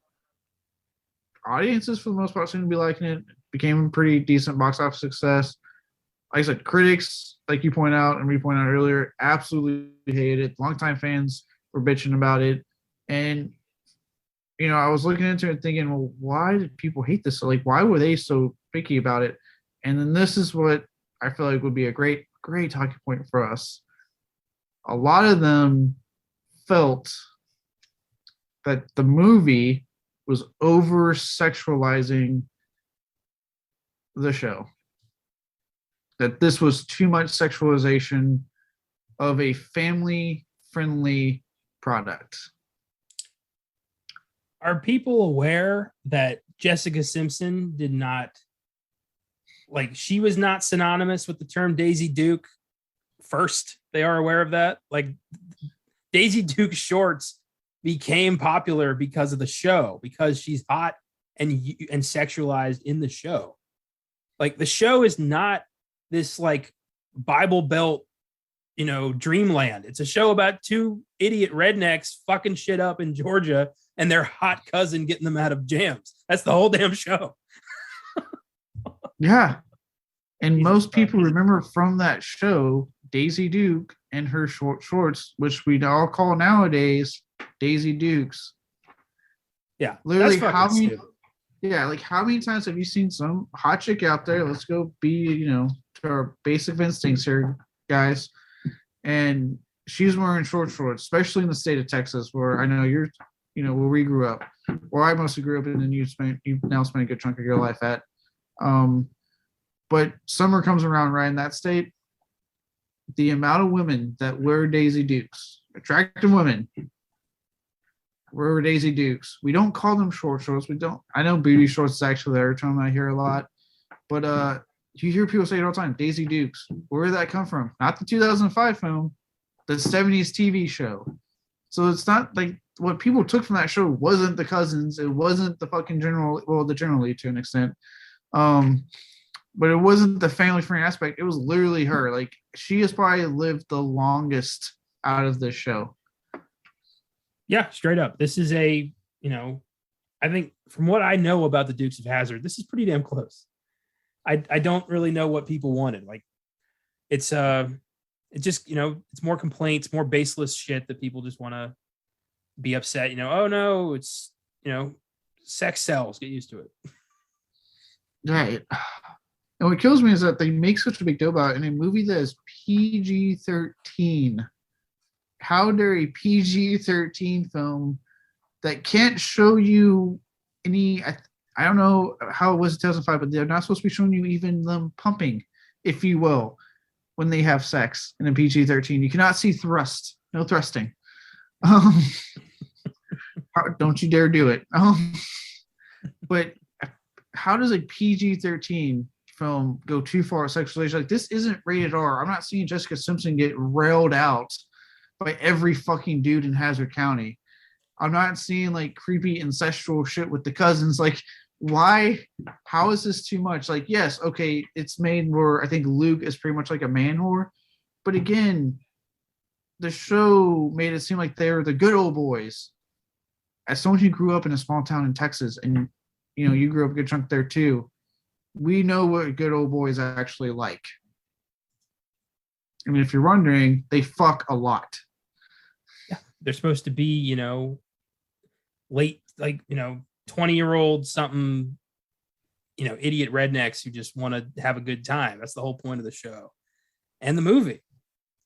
A: Audiences for the most part seem to be liking it. Became a pretty decent box office success. Like I said, critics, like you point out and we pointed out earlier, absolutely hated it. Longtime fans were bitching about it. And, you know, I was looking into it thinking, well, why did people hate this? So, like, why were they so picky about it? And then this is what I feel like would be a great talking point for us. A lot of them felt that the movie was over-sexualizing the show. That this was too much sexualization of a family-friendly product.
B: Are people aware that Jessica Simpson did not, like, she was not synonymous with the term Daisy Duke first? They are aware of that? Like, Daisy Duke shorts became popular because of the show, because she's hot and sexualized in the show. Like, the show is not this like Bible Belt, dreamland. It's a show about two idiot rednecks fucking shit up in Georgia and their hot cousin getting them out of jams. That's the whole damn show.
A: Yeah. And most people remember from that show Daisy Duke and her short shorts, which we all call nowadays Daisy Dukes.
B: Yeah.
A: Literally, how many times have you seen some hot chick out there? Let's go be, to our basic instincts here, guys. And she's wearing short shorts, especially in the state of Texas, where I know you're, where we grew up, where I mostly grew up in, and you've now spent a good chunk of your life at. But summer comes around, right, in that state, the amount of women that wear Daisy Dukes, attractive women, wear Daisy Dukes. We don't call them short shorts. I know booty shorts is actually the term I hear a lot. But you hear people say it all the time, Daisy Dukes. Where did that come from? Not the 2005 film, the 70s TV show. So it's not like what people took from that show wasn't the cousins. It wasn't the fucking the general lead to an extent. But it wasn't the family friend aspect. It was literally her. Like, she has probably lived the longest out of this show.
B: Yeah, straight up. This is I think from what I know about the Dukes of Hazzard, this is pretty damn close. I don't really know what people wanted. Like, it's just, it's more complaints, more baseless shit that people just want to be upset. Oh no, it's, sex sells. Get used to it.
A: Right. And what kills me is that they make such a big deal about it in a movie that is PG-13. How dare a PG-13 film that can't show you any, I don't know how it was in 2005, but they're not supposed to be showing you even them pumping, if you will, when they have sex in a PG-13. You cannot see thrust. No thrusting. Don't you dare do it. But how does a PG-13 film go too far with sexualization? Like, this isn't rated R. I'm not seeing Jessica Simpson get railed out by every fucking dude in Hazzard County. I'm not seeing like creepy incestual shit with the cousins. Like, why? How is this too much? Like, yes, okay, it's made where I think Luke is pretty much like a man whore, but again, the show made it seem like they're the good old boys. As someone who grew up in a small town in Texas, and you grew up a good chunk there too, we know what good old boys actually like. I mean, if you're wondering, they fuck a lot.
B: Yeah, they're supposed to be, late, 20-year-old something, idiot rednecks who just want to have a good time. That's the whole point of the show and the movie.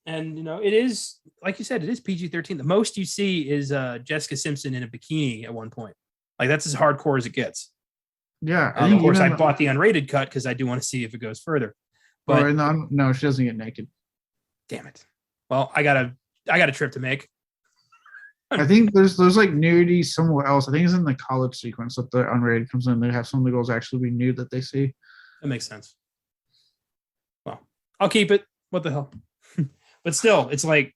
B: And, it is, like you said, it is PG-13. The most you see is Jessica Simpson in a bikini at one point. Like, that's as hardcore as it gets.
A: Yeah.
B: Of course, I bought the unrated cut because I do want to see if it goes further. But
A: no, she doesn't get naked.
B: Damn it. Well, I got a trip to make.
A: I think there's like nudity somewhere else. I think it's in the college sequence that the unrated comes in. They have some of the girls actually be nude that they see.
B: That makes sense. Well, I'll keep it. What the hell? But still, it's like,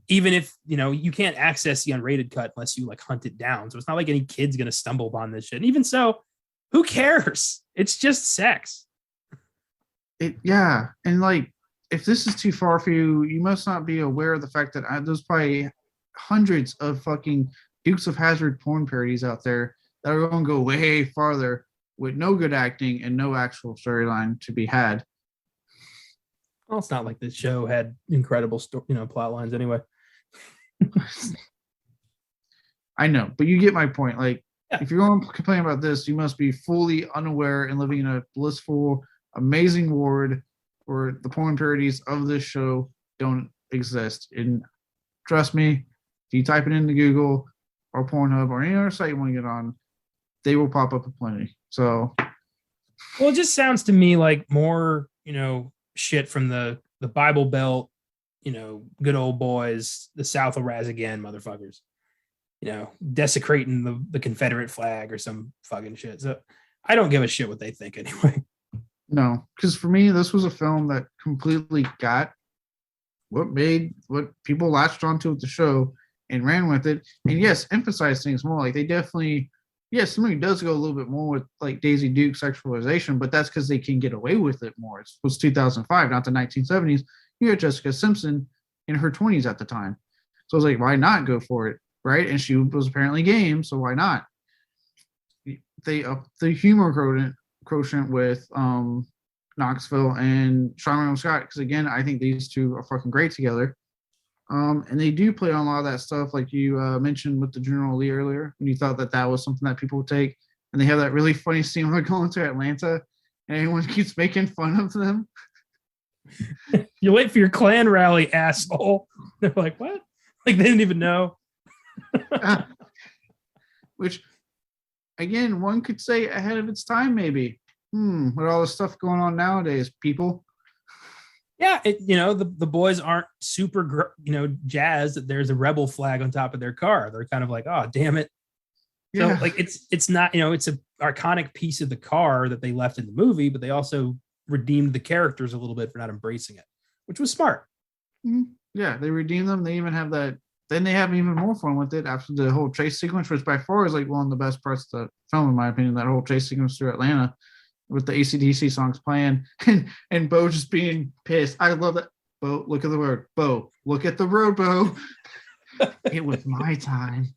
B: even if, you can't access the unrated cut unless you like hunt it down. So it's not like any kid's going to stumble upon this shit. And even so, who cares? It's just sex.
A: Yeah. And like, if this is too far for you, you must not be aware of the fact that there's probably hundreds of fucking Dukes of Hazzard porn parodies out there that are going to go way farther with no good acting and no actual storyline to be had.
B: Well, it's not like this show had incredible plot lines anyway.
A: I know, but you get my point. Like, if you're going to complain about this, you must be fully unaware and living in a blissful, amazing world where the porn parodies of this show don't exist. And trust me, if you type it into Google or Pornhub or any other site you want to get on, they will pop up plenty. So,
B: well, it just sounds to me like more, shit from the Bible Belt, good old boys, the South will rise again, motherfuckers. Desecrating the Confederate flag or some fucking shit. So I don't give a shit what they think anyway.
A: No, because for me, this was a film that completely got what people latched onto with the show and ran with it. And yes, emphasized things more. Like they definitely, yes, somebody does go a little bit more with like Daisy Duke sexualization, but that's because they can get away with it more. It was 2005, not the 1970s. You had Triska Simpson in her 20s at the time. So I was like, why not go for it? Right. And she was apparently game. So why not? The humor quotient with Knoxville and Sean Scott, because again, I think these two are fucking great together. And they do play on a lot of that stuff, like you mentioned with the General Lee earlier, when you thought that was something that people would take. And they have that really funny scene when they're going to Atlanta and everyone keeps making fun of them.
B: You wait for your Klan rally, asshole. They're like, what? Like they didn't even know.
A: Which, again, one could say ahead of its time, maybe. With all the stuff going on nowadays, people.
B: Yeah, the boys aren't super, jazzed that there's a rebel flag on top of their car. They're kind of like, oh, damn it. Yeah. So like it's not, it's a iconic piece of the car that they left in the movie, but they also redeemed the characters a little bit for not embracing it, which was smart.
A: Yeah, they redeemed them. They even have that. Then they have even more fun with it after the whole chase sequence, which by far is like one of the best parts of the film, in my opinion. That whole chase sequence through Atlanta with the AC/DC songs playing and Bo just being pissed. I love that. Bo, look at the road. Bo, look at the road, Bo. It was my time.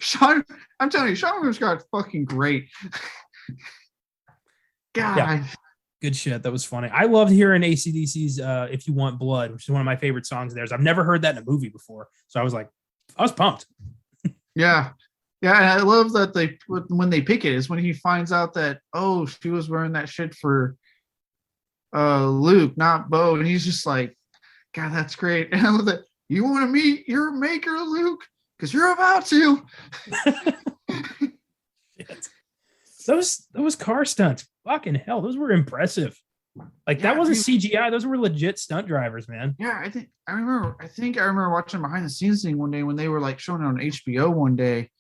A: Sean, I'm telling you, Sean Scott's fucking great. God. Yeah.
B: Good shit. That was funny. I loved hearing AC/DC's If You Want Blood, which is one of my favorite songs of theirs. I've never heard that in a movie before. So I was pumped.
A: Yeah. Yeah. And I love that when they pick it is when he finds out that, oh, she was wearing that shit for Luke, not Bo. And he's just like, God, that's great. And I love that. You want to meet your maker, Luke? Because you're about to.
B: Those car stunts, fucking hell, those were impressive. Like that wasn't CGI; those were legit stunt drivers, man.
A: Yeah, I remember watching behind the scenes thing one day when they were like showing it on HBO one day,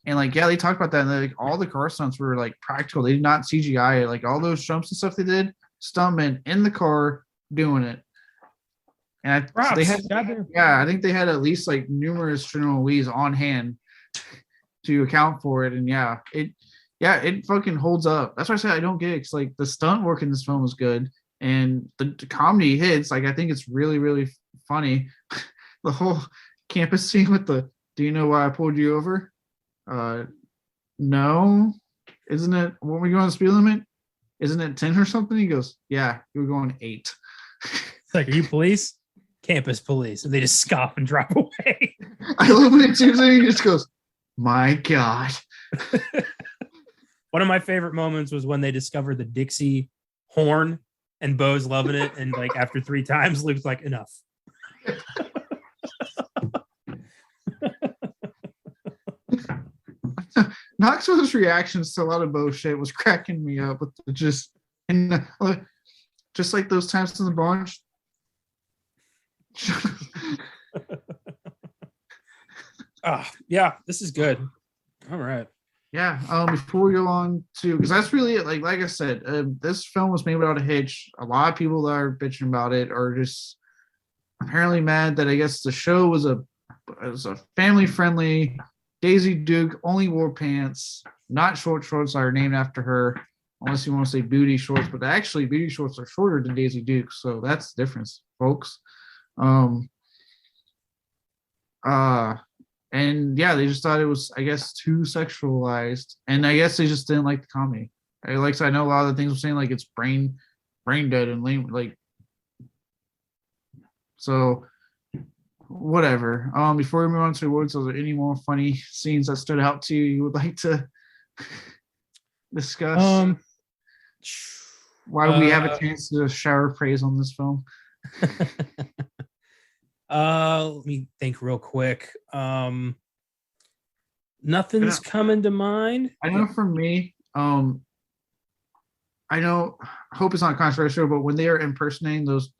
A: and like they talked about that. And like all the car stunts were like practical; they did not CGI. Like all those jumps and stuff they did, stuntmen in the car doing it. And I think they had at least like numerous General Lees on hand to account for it. And it fucking holds up. That's why I said I don't get it. It's like the stunt work in this film is good, and the comedy hits. Like I think it's really, really funny. The whole campus scene with the "Do you know why I pulled you over?" No, isn't it? When we go on the speed limit, isn't it 10 or something? He goes, "Yeah, you were going 8."
B: It's like, are you police? Campus police, and they just scoff and drive away.
A: I love when it seems like he just goes, "My God."
B: One of my favorite moments was when they discovered the Dixie horn and Bo's loving it. And like after 3 times, Luke's like, enough.
A: Knoxville's reactions to a lot of Bo shit was cracking me up with just like those times in the barn.
B: Yeah, this is good. All right.
A: Yeah, before we go on to, because that's really it. Like I said, this film was made without a hitch. A lot of people that are bitching about it are just apparently mad that I guess the show was a family friendly. Daisy Duke only wore pants, not short shorts that are named after her, unless you want to say booty shorts. But actually, booty shorts are shorter than Daisy Duke, so that's the difference, folks. And yeah, they just thought it was, I guess, too sexualized, and I guess they just didn't like the comedy. I know a lot of the things I'm saying, like it's brain dead and lame, like. So, whatever. Before we move on to awards, are there any more funny scenes that stood out to you? You would like to discuss? Why we have a chance to shower praise on this film?
B: Let me think real quick. Nothing's coming to mind.
A: I know for me, I I know, I hope it's not controversial, but when they are impersonating those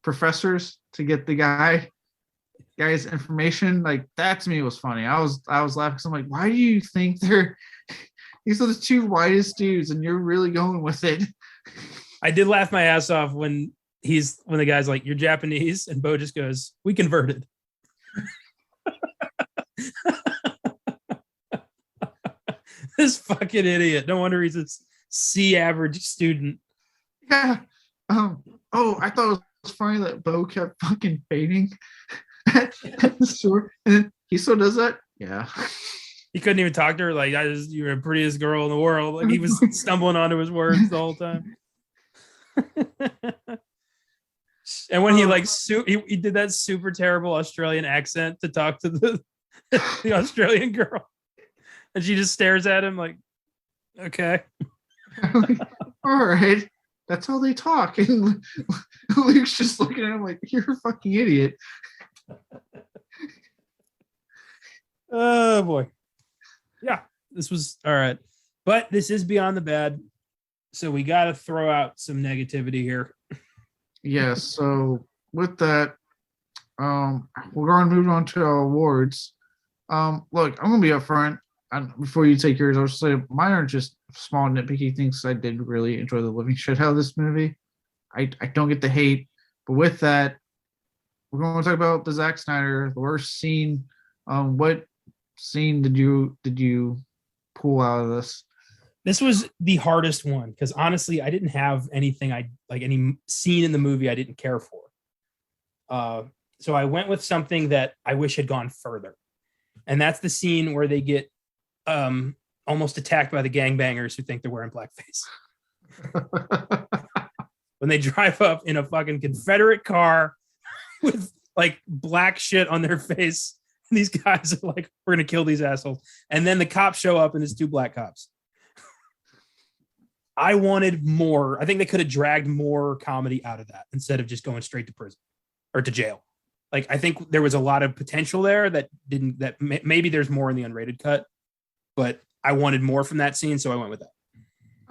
A: professors to get the guy's information, like that to me was funny. I was laughing because I'm like, why do you think these are the two whitest dudes and you're really going with it?
B: I did laugh my ass off when the guy's like, "You're Japanese," and Bo just goes, "We converted." This fucking idiot. No wonder he's a C average student.
A: Yeah. I thought it was funny that Bo kept fucking fading at the store, and he still does that. Yeah.
B: He couldn't even talk to her. Like, you're the prettiest girl in the world. Like, he was stumbling onto his words the whole time. And when he he did that super terrible Australian accent to talk to the Australian girl, and she just stares at him like, okay.
A: All right, that's how they talk. And Luke's just looking at him like, you're a fucking idiot.
B: Oh boy. Yeah, this was all right. But this is beyond the bad. So we got to throw out some negativity here.
A: Yeah, so with that, we're going to move on to our awards. Look, I'm going to be upfront. Before you take yours, I'll just say mine are just small nitpicky things. I did really enjoy the living shit out of this movie. I don't get the hate, but with that, we're going to talk about the Zack Snyder, the worst scene. What scene did you pull out of this?
B: This was the hardest one because honestly, I didn't have anything any scene in the movie I didn't care for. So I went with something that I wish had gone further, and that's the scene where they get almost attacked by the gangbangers who think they're wearing blackface. When they drive up in a fucking Confederate car with like black shit on their face, and these guys are like, "We're gonna kill these assholes," and then the cops show up and it's two black cops. I wanted more. I think they could have dragged more comedy out of that instead of just going straight to prison or to jail. Like, I think there was a lot of potential there that maybe there's more in the unrated cut, but I wanted more from that scene, so I went with that.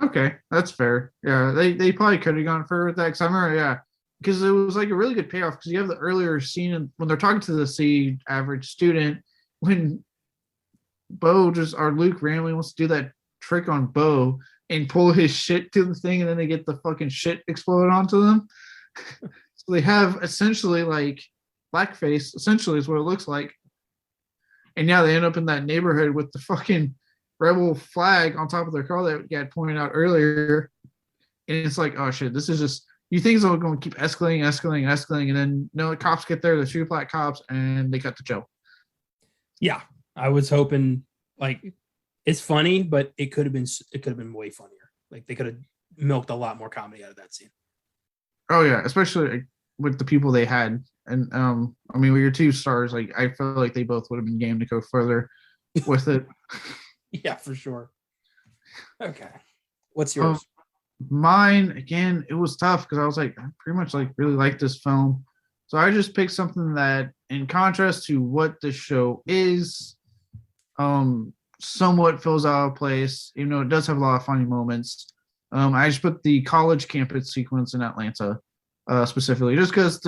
A: Okay, that's fair. Yeah, they probably could have gone further with that because I remember, yeah, because it was like a really good payoff because you have the earlier scene when they're talking to the C average student when Luke randomly wants to do that trick on Bo and pull his shit to the thing, and then they get the fucking shit exploded onto them. So they have essentially like blackface, essentially is what it looks like. And now they end up in that neighborhood with the fucking rebel flag on top of their car that you had pointed out earlier. And it's like, oh shit, this is just, you think it's all going to keep escalating. And then no, the cops get there, the shoot black cops, and they cut to Joe.
B: Yeah. I was hoping, like, it's funny, but it could have been way funnier. Like, they could have milked a lot more comedy out of that scene.
A: Oh yeah, especially with the people they had. And I mean, with your two stars, like I feel like they both would have been game to go further with it.
B: Yeah, for sure. Okay. What's yours?
A: Mine, again, it was tough because I was like, I pretty much like really like this film. So I just picked something that, in contrast to what the show is, somewhat feels out of place, even though it does have a lot of funny moments. I just put the college campus sequence in Atlanta, specifically, just because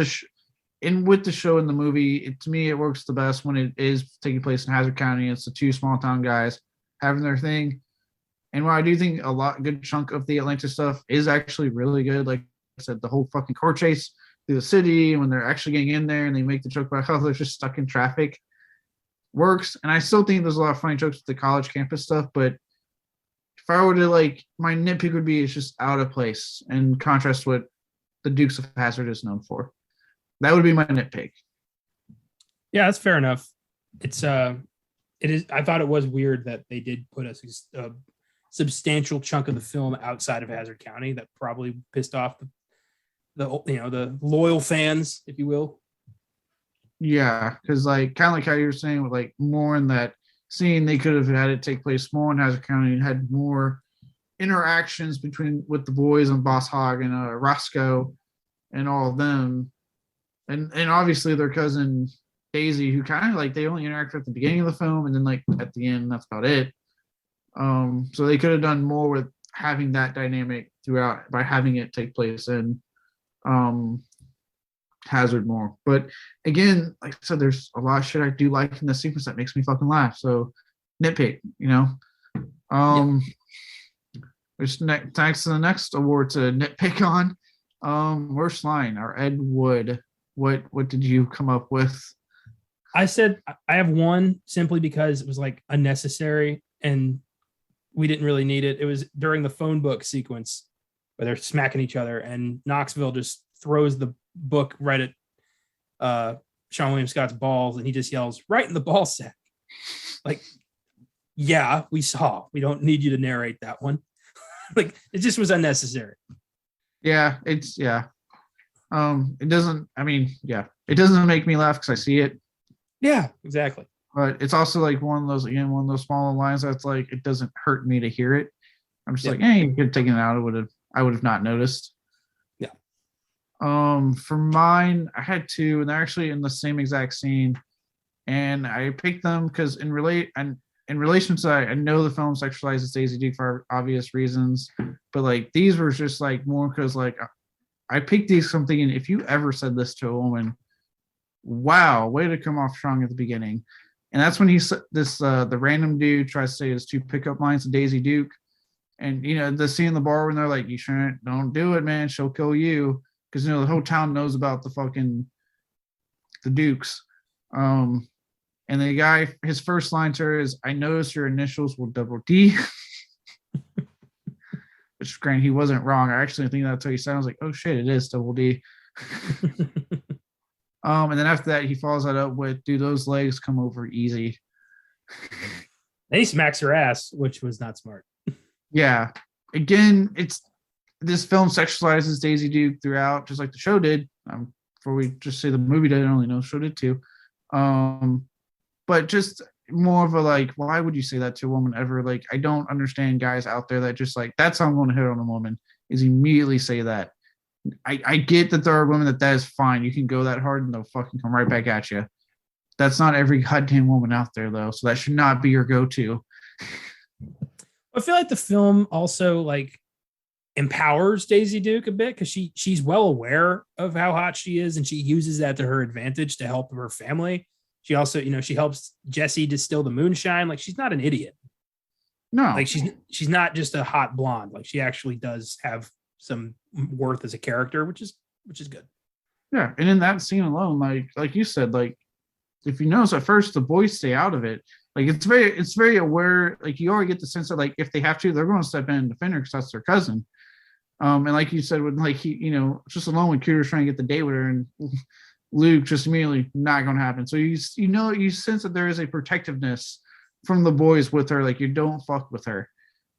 A: with the show and the movie, to me, it works the best when it is taking place in Hazzard County. It's the two small town guys having their thing. And while I do think good chunk of the Atlanta stuff is actually really good, like I said, the whole fucking car chase through the city when they're actually getting in there and they make the joke about how they're just stuck in traffic works. And I still think there's a lot of funny jokes with the college campus stuff, but if I were to my nitpick would be it's just out of place in contrast to what the Dukes of Hazzard is known for. That would be my nitpick.
B: Yeah, that's fair enough. It is. I thought it was weird that they did put a substantial chunk of the film outside of Hazzard County. That probably pissed off the loyal fans, if you will.
A: Yeah, because kind of like how you were saying, with more in that scene, they could have had it take place more in Hazzard County and had more interactions with the boys and Boss Hogg and Roscoe and all of them, and obviously their cousin Daisy, who kind of they only interact at the beginning of the film and then at the end, that's about it. So they could have done more with having that dynamic throughout by having it take place in Hazzard more. But again, like I said, there's a lot of shit I do like in the sequence that makes me fucking laugh. So nitpick, you know. Which thanks to the next award to nitpick on. Worst line, our Ed Wood. What did you come up with?
B: I said I have one simply because it was like unnecessary and we didn't really need it. It was during the phone book sequence where they're smacking each other and Knoxville just throws the book right at Sean William Scott's balls and he just yells right in the ball sack. Like, yeah, we saw. We don't need you to narrate that one. Like, it just was unnecessary.
A: Yeah, it doesn't. I mean, yeah, it doesn't make me laugh because I see it.
B: Yeah, exactly.
A: But it's also like one of those smaller lines that's like it doesn't hurt me to hear it. I'm just like, hey, you could have taken it out. I would have not noticed.
B: Yeah.
A: For mine, I had two, and they're actually in the same exact scene. And I picked them because in relation to I know the film sexualizes Daisy Duke for obvious reasons, but like these were just like more because like I picked these something, and if you ever said this to a woman, wow, way to come off strong at the beginning. And that's when the random dude tries to say his two pickup lines to Daisy Duke. And the scene in the bar when they're like, you shouldn't, don't do it, man, she'll kill you. Because the whole town knows about the Dukes. And the guy, his first line to her is, I noticed your initials were double D. Which, granted, he wasn't wrong. I actually think that's what he said. I was like, oh shit, it is double D. And then after that, he follows that up with, dude, those legs come over easy.
B: Then he smacks her ass, which was not smart.
A: Yeah. Again, this film sexualizes Daisy Duke throughout, just like the show did. Before we just say the movie did, I only know the show did too. But just more of a like, why would you say that to a woman ever? Like, I don't understand guys out there that just like, that's how I'm going to hit on a woman, is immediately say that. I get that there are women that is fine. You can go that hard and they'll fucking come right back at you. That's not every goddamn woman out there though. So that should not be your go-to.
B: I feel like the film also like empowers Daisy Duke a bit because she's well aware of how hot she is and she uses that to her advantage to help her family. She also, she helps Jesse distill the moonshine. Like, she's not an idiot.
A: No,
B: like she's not just a hot blonde. Like, she actually does have some worth as a character, which is good.
A: Yeah, and in that scene alone, like you said, like if you notice at first the boys stay out of it. Like it's very aware. Like you already get the sense that like if they have to, they're going to step in and defend her because that's their cousin. And like you said, when like he, just alone when Cooter's trying to get the date with her and Luke just immediately not going to happen. So you sense that there is a protectiveness from the boys with her. Like you don't fuck with her.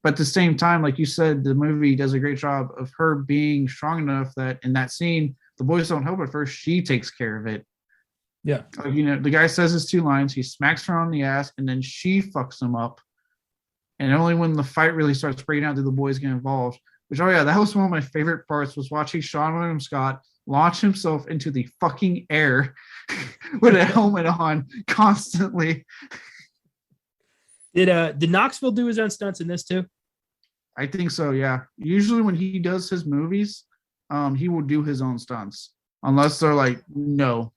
A: But at the same time, like you said, the movie does a great job of her being strong enough that in that scene, the boys don't help at first. She takes care of it.
B: Yeah.
A: Like, the guy says his two lines. He smacks her on the ass, and then she fucks him up. And only when the fight really starts breaking out do the boys get involved. Which, oh yeah, that was one of my favorite parts was watching Sean William Scott launch himself into the fucking air with a helmet on constantly.
B: Did Knoxville do his own stunts in this too?
A: I think so, yeah. Usually when he does his movies, he will do his own stunts. Unless they're like, no.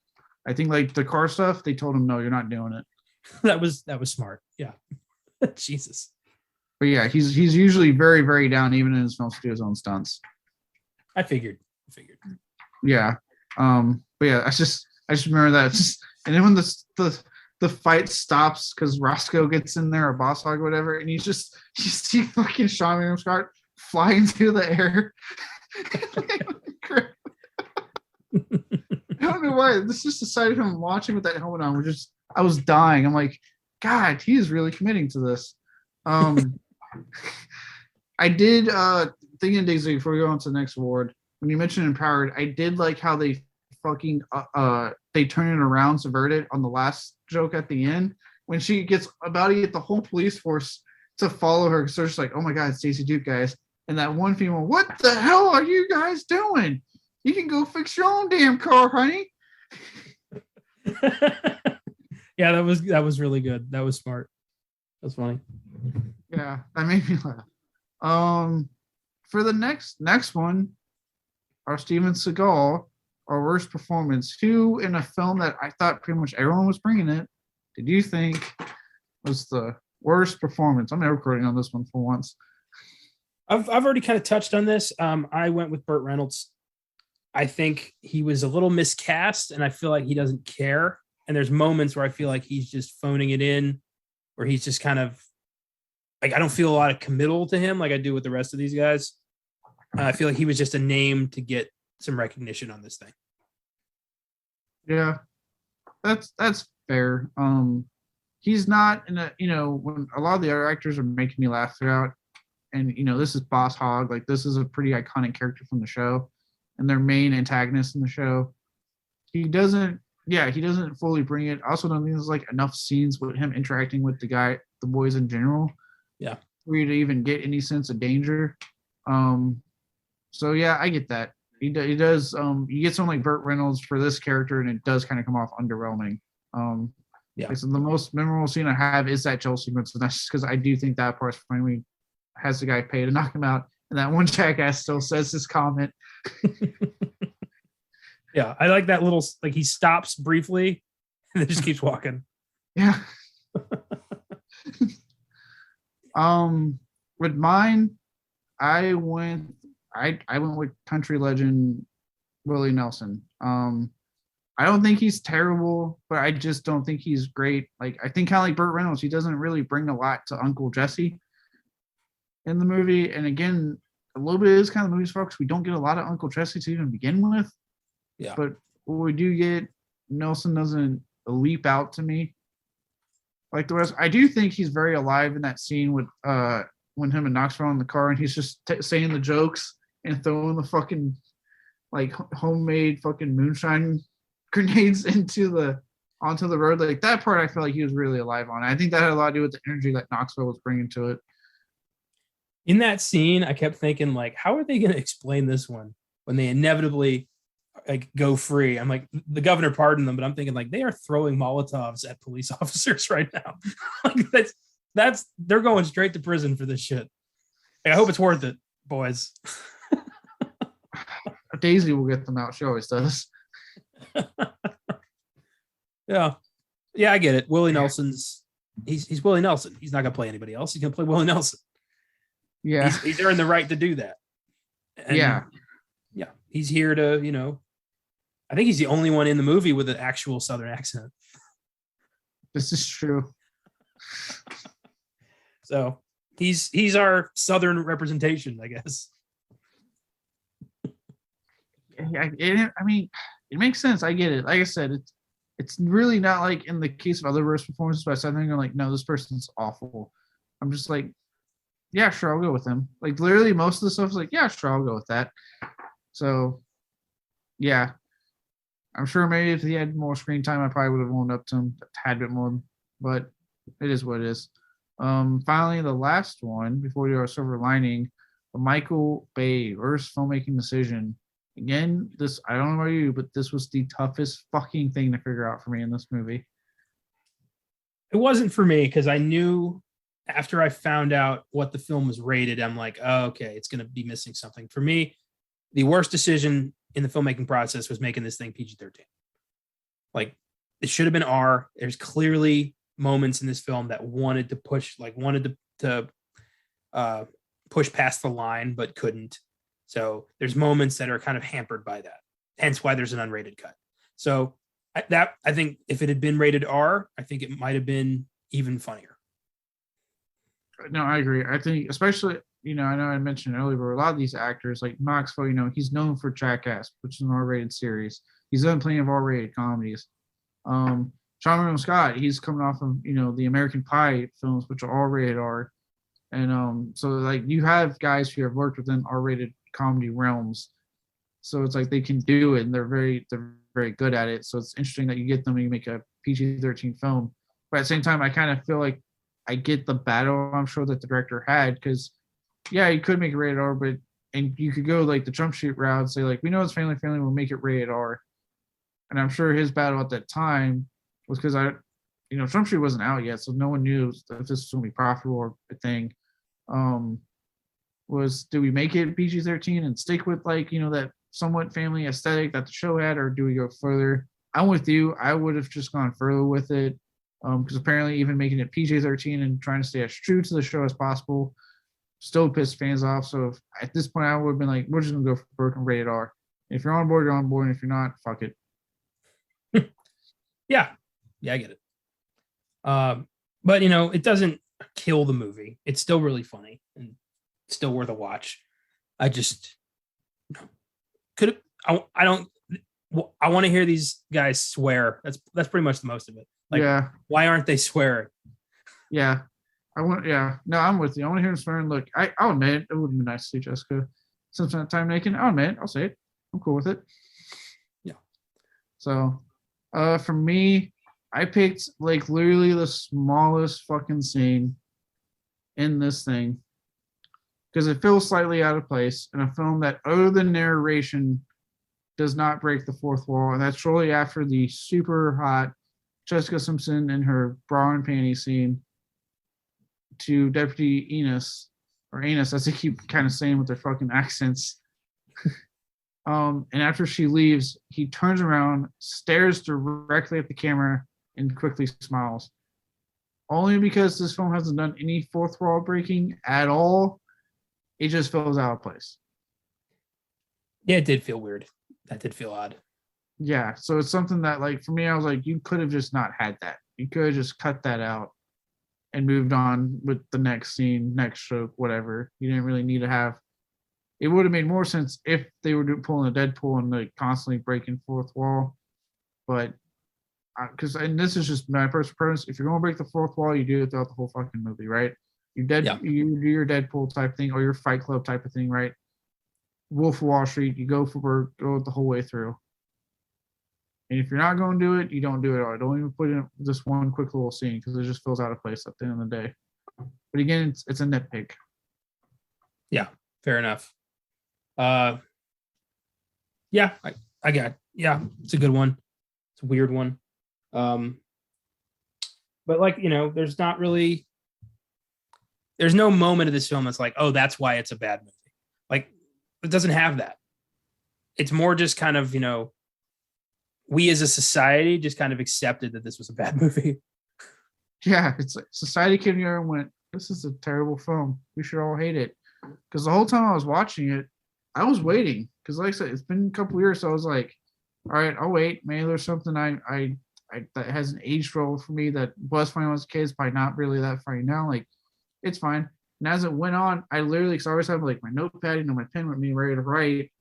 A: I think like the car stuff, they told him, no, you're not doing it.
B: That was smart. Yeah. Jesus.
A: But yeah, he's usually very, very down even in his films to do his own stunts.
B: I figured.
A: Yeah. But yeah, I just remember that. And then when the fight stops because Roscoe gets in there or Boss Hog or whatever, and you see fucking Sean William Scott fly into the air. I don't know why. This just decided him watching with that helmet on. I was dying. I'm like, God, he is really committing to this. I did thinking Daisy before we go on to the next award. When you mentioned empowered, I did like how they fucking they turn it around, subvert it on the last joke at the end when she gets about to get the whole police force to follow her because they're just like, oh my God, it's Daisy Duke, guys. And that one female, what the hell are you guys doing? You can go fix your own damn car, honey.
B: Yeah, that was really good. That was smart. That's funny.
A: Yeah, that made me laugh. For the next one, our Steven Seagal, our worst performance. Who in a film that I thought pretty much everyone was bringing it, did you think was the worst performance? I'm never recording on this one for once.
B: I've already kind of touched on this. I went with Burt Reynolds. I think he was a little miscast, and I feel like he doesn't care. And there's moments where I feel like he's just phoning it in, where he's just kind of like, I don't feel a lot of committal to him like I do with the rest of these guys. I feel like he was just a name to get some recognition on this thing.
A: Yeah, that's fair. He's not in a, when a lot of the other actors are making me laugh throughout, and this is Boss Hogg, like this is a pretty iconic character from the show, and their main antagonist in the show. He doesn't fully bring it. I also don't think there's like enough scenes with him interacting with the boys in general.
B: Yeah,
A: for you to even get any sense of danger. So yeah, I get that. He does. You get someone like Burt Reynolds for this character, and it does kind of come off underwhelming.
B: Yeah.
A: So the most memorable scene I have is that jail sequence, and that's just because I do think that part's funny. Has the guy pay to knock him out, and that one jackass still says this comment.
B: Yeah, I like that little, like he stops briefly and then just keeps walking.
A: Yeah. With mine, I went with country legend Willie Nelson. I don't think he's terrible, but I just don't think he's great. Like I think kind of like Burt Reynolds, he doesn't really bring a lot to Uncle Jesse in the movie. And again, a little bit is kind of the movie's folks. We don't get a lot of Uncle Jesse to even begin with.
B: Yeah.
A: But what we do get, Nelson doesn't leap out to me like the rest. I do think he's very alive in that scene with when him and Knoxville in the car, and he's just saying the jokes and throwing the fucking like homemade fucking moonshine grenades onto the road. Like that part, I feel like he was really alive on. I think that had a lot to do with the energy that Knoxville was bringing to it.
B: In that scene, I kept thinking, like, how are they going to explain this one when they inevitably like go free? I'm like, the governor pardoned them, but I'm thinking like they are throwing Molotovs at police officers right now. Like that's they're going straight to prison for this shit. Like, I hope it's worth it, boys.
A: Daisy will get them out. She always does.
B: Yeah, I get it. Willie Nelson's he's Willie Nelson. He's not gonna play anybody else. He's gonna play Willie Nelson.
A: Yeah,
B: he's earned the right to do that. And yeah, he's here to, I think he's the only one in the movie with an actual Southern accent.
A: This is true.
B: So he's our Southern representation, I guess.
A: I mean, it makes sense. I get it. Like I said, it's really not like in the case of other worst performances by Southern. I'm like, no, this person's awful. I'm just like, yeah, sure, I'll go with him. Like literally most of the stuff is like, yeah, sure, I'll go with that. So yeah. I'm sure maybe if he had more screen time, I probably would have owned up to him a tad bit more, but it is what it is. Finally, the last one before we do our silver lining, the Michael Bay worst filmmaking decision. Again, this, I don't know about you, but this was the toughest fucking thing to figure out for me in this movie.
B: It wasn't for me because I knew after I found out what the film was rated, I'm like, oh, okay, it's going to be missing something. For me, the worst decision in the filmmaking process was making this thing PG-13. Like, it should have been R. There's clearly moments in this film that wanted to push past the line, but couldn't. So there's moments that are kind of hampered by that. Hence why there's an unrated cut. So I think if it had been rated R, I think it might have been even funnier.
A: No, I agree. I think especially, I know I mentioned earlier, but a lot of these actors like Knoxville, he's known for Jackass, which is an R-rated series. He's done plenty of R-rated comedies. Sean William Scott, he's coming off of, the American Pie films, which are all rated R. And so like you have guys who have worked within R-rated comedy realms. So it's like they can do it and they're very good at it. So it's interesting that you get them and you make a PG-13 film. But at the same time, I kind of feel like I get the battle I'm sure that the director had, because yeah, you could make it rated R, and you could go like the Jump Street route and say like, we know it's family, we'll make it rated R. And I'm sure his battle at that time was because Jump Street wasn't out yet, so no one knew if this was going to be profitable or a thing. was, do we make it PG-13 and stick with like, that somewhat family aesthetic that the show had, or do we go further? I'm with you. I would have just gone further with it, because apparently even making it PG-13 and trying to stay as true to the show as possible still piss fans off. So at this point, I would have been like, we're just gonna go for broken rated R. If you're on board, you're on board. And if you're not, fuck it.
B: Yeah, I get it. But it doesn't kill the movie. It's still really funny and still worth a watch. I just could. I don't. I want to hear these guys swear. That's pretty much the most of it. Like,
A: yeah.
B: Why aren't they swearing?
A: Yeah. No, I'm with you. I want to hear them swearing. Look, I'll admit it would have been nice to see Jessica Simpson at time naked. I'll admit, I'll say it. I'm cool with it.
B: Yeah.
A: So, for me, I picked like literally the smallest fucking scene in this thing because it feels slightly out of place in a film that, other than narration, does not break the fourth wall. And that's shortly after the super hot Jessica Simpson in her bra and panty scene to Deputy Enos, or Anus, as they keep kind of saying with their fucking accents. And after she leaves, he turns around, stares directly at the camera, and quickly smiles. Only because this film hasn't done any fourth wall breaking at all, it just feels out of place.
B: Yeah, it did feel weird. That did feel odd.
A: Yeah, so it's something that, like, for me, I was like, you could have just not had that. You could have just cut that out and moved on with the next scene, next stroke, whatever. You didn't really need to have. It would have made more sense if they were pulling a Deadpool and like constantly breaking fourth wall. But and this is just my personal preference. If you're going to break the fourth wall, you do it throughout the whole fucking movie, right? You do your Deadpool type thing or your Fight Club type of thing, right? Wolf of Wall Street, you go the whole way through. And if you're not going to do it, you don't do it at all. Don't even put in this one quick little scene because it just feels out of place at the end of the day. But again, it's a nitpick.
B: Yeah, fair enough. I got it. Yeah, it's a good one. It's a weird one. But like, there's no moment of this film that's like, oh, that's why it's a bad movie. Like, it doesn't have that. It's more just kind of, we as a society just kind of accepted that this was a bad movie.
A: Yeah, it's like society came here and went, this is a terrible film. We should all hate it. Because the whole time I was watching it, I was waiting. Because like I said, it's been a couple years, so I was like, all right, I'll wait. Maybe there's something I that hasn't aged well for me that was funny when I was a kid, but not really that funny now. Like, it's fine. And as it went on, I literally, because I always have like my notepad, my pen with me ready to write.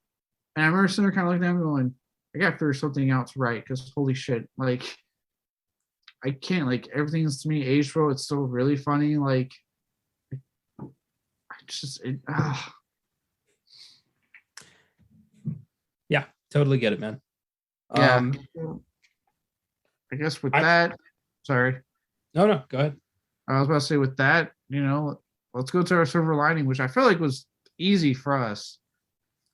A: And I remember sitting there kind of looking at me going, I got to figure something out to write because holy shit, like, I can't, like, everything's to me aged well. It's still really funny. Like,
B: Yeah, totally get it, man.
A: Yeah. I guess with that, sorry.
B: No, go ahead.
A: I was about to say with that, let's go to our silver lining, which I feel like was easy for us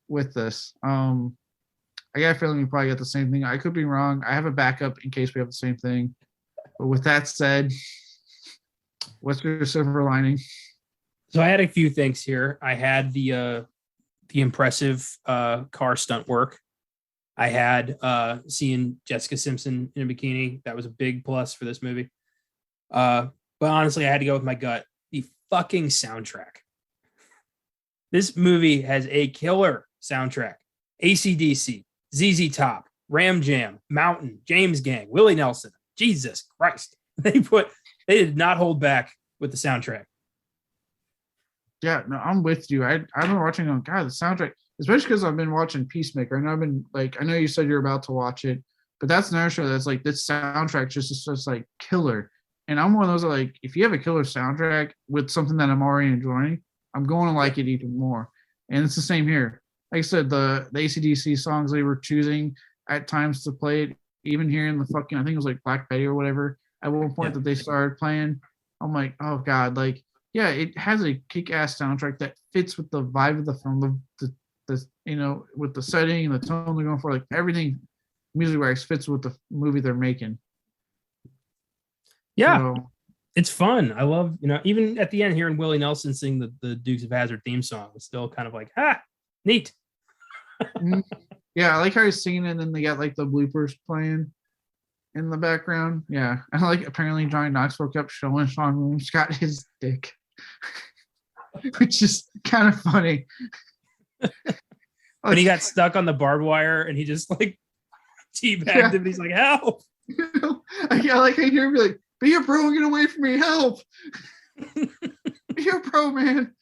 A: with this. I got a feeling we probably got the same thing. I could be wrong. I have a backup in case we have the same thing. But with that said, what's your silver lining?
B: So I had a few things here. I had the impressive car stunt work. I had seeing Jessica Simpson in a bikini. That was a big plus for this movie. But honestly, I had to go with my gut. The fucking soundtrack. This movie has a killer soundtrack. AC/DC, ZZ Top, Ram Jam, Mountain, James Gang, Willie Nelson. Jesus Christ. They did not hold back with the soundtrack.
A: Yeah, no, I'm with you. I've been watching the soundtrack, especially because I've been watching Peacemaker. And I've been like, I know you said you're about to watch it, but that's another show that's like, this soundtrack just like killer. And I'm one of those that, like, if you have a killer soundtrack with something that I'm already enjoying, I'm going to like it even more. And it's the same here. Like I said, the AC/DC songs they were choosing at times to play it, even here in the fucking, I think it was like Black Betty or whatever, at one point that they started playing, I'm like, oh God, like, yeah, it has a kick-ass soundtrack that fits with the vibe of the film, the with the setting and the tone they're going for, like everything music-wise fits with the movie they're making.
B: Yeah, It's fun. I love, even at the end hearing Willie Nelson sing the Dukes of Hazzard theme song was still kind of like, neat.
A: Mm. Yeah, I like how he's singing, and then they got like the bloopers playing in the background. Yeah, and like apparently Johnny Knoxville kept showing Sean William Scott his dick, which is kind of funny.
B: When he got stuck on the barbed wire and he just like teabagged him, and he's like, help.
A: I like I hear him be like, be a pro and get away from me, help. Be a pro, man.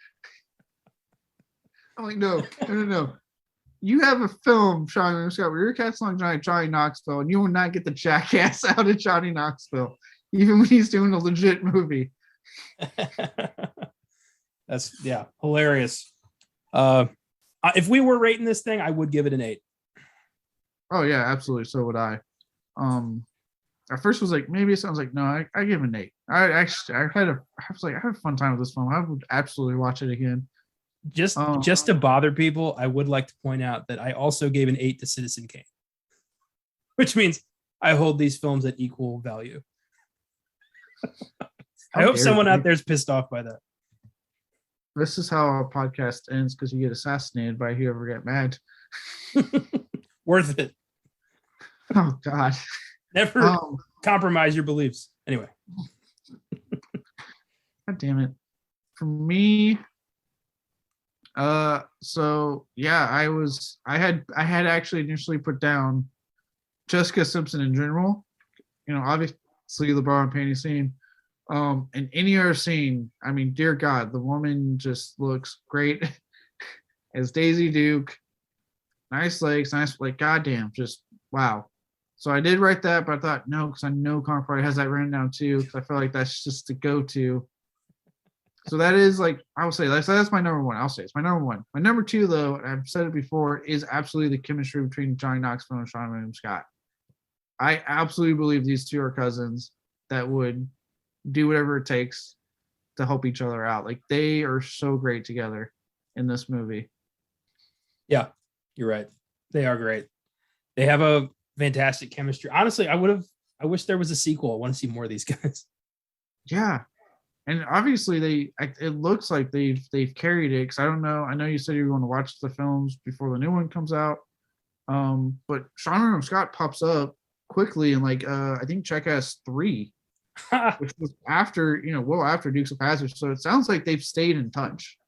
A: I'm like, no. You have a film, Sean William Scott, where you're casting on Johnny Knoxville, and you will not get the jackass out of Johnny Knoxville, even when he's doing a legit movie.
B: That's hilarious. If we were rating this thing, I would give it an 8.
A: Oh yeah, absolutely. So would I. At first was like, maybe it sounds like, no, I give it an 8. I had a fun time with this film. I would absolutely watch it again.
B: Just to bother people, I would like to point out that I also gave an 8 to Citizen Kane, which means I hold these films at equal value. I hope someone out there is pissed off by that.
A: This is how a podcast ends, because you get assassinated by whoever get mad.
B: Worth it.
A: Oh God.
B: Never compromise your beliefs. Anyway.
A: God damn it. For me, so yeah, I had actually initially put down Triska Simpson in general. Obviously the bra and panty scene. And any other scene, I mean, dear God, the woman just looks great as Daisy Duke. Nice legs, nice, like, goddamn, just wow. So I did write that, but I thought no, because I know Connor probably has that written down too, because I feel like that's just the go-to. So that is like, I will say that's my number one. I'll say it's my number one. My number two, though, I've said it before, is absolutely the chemistry between Johnny Knoxville and Sean William Scott. I absolutely believe these two are cousins that would do whatever it takes to help each other out. Like, they are so great together in this movie.
B: Yeah, you're right. They are great. They have a fantastic chemistry. Honestly, I wish there was a sequel. I want to see more of these guys.
A: Yeah. And obviously it looks like they've carried it, because I don't know. I know you said you were going to watch the films before the new one comes out. But Sean William Scott pops up quickly in I think Jackass 3, which was after Dukes of Hazzard. So it sounds like they've stayed in touch.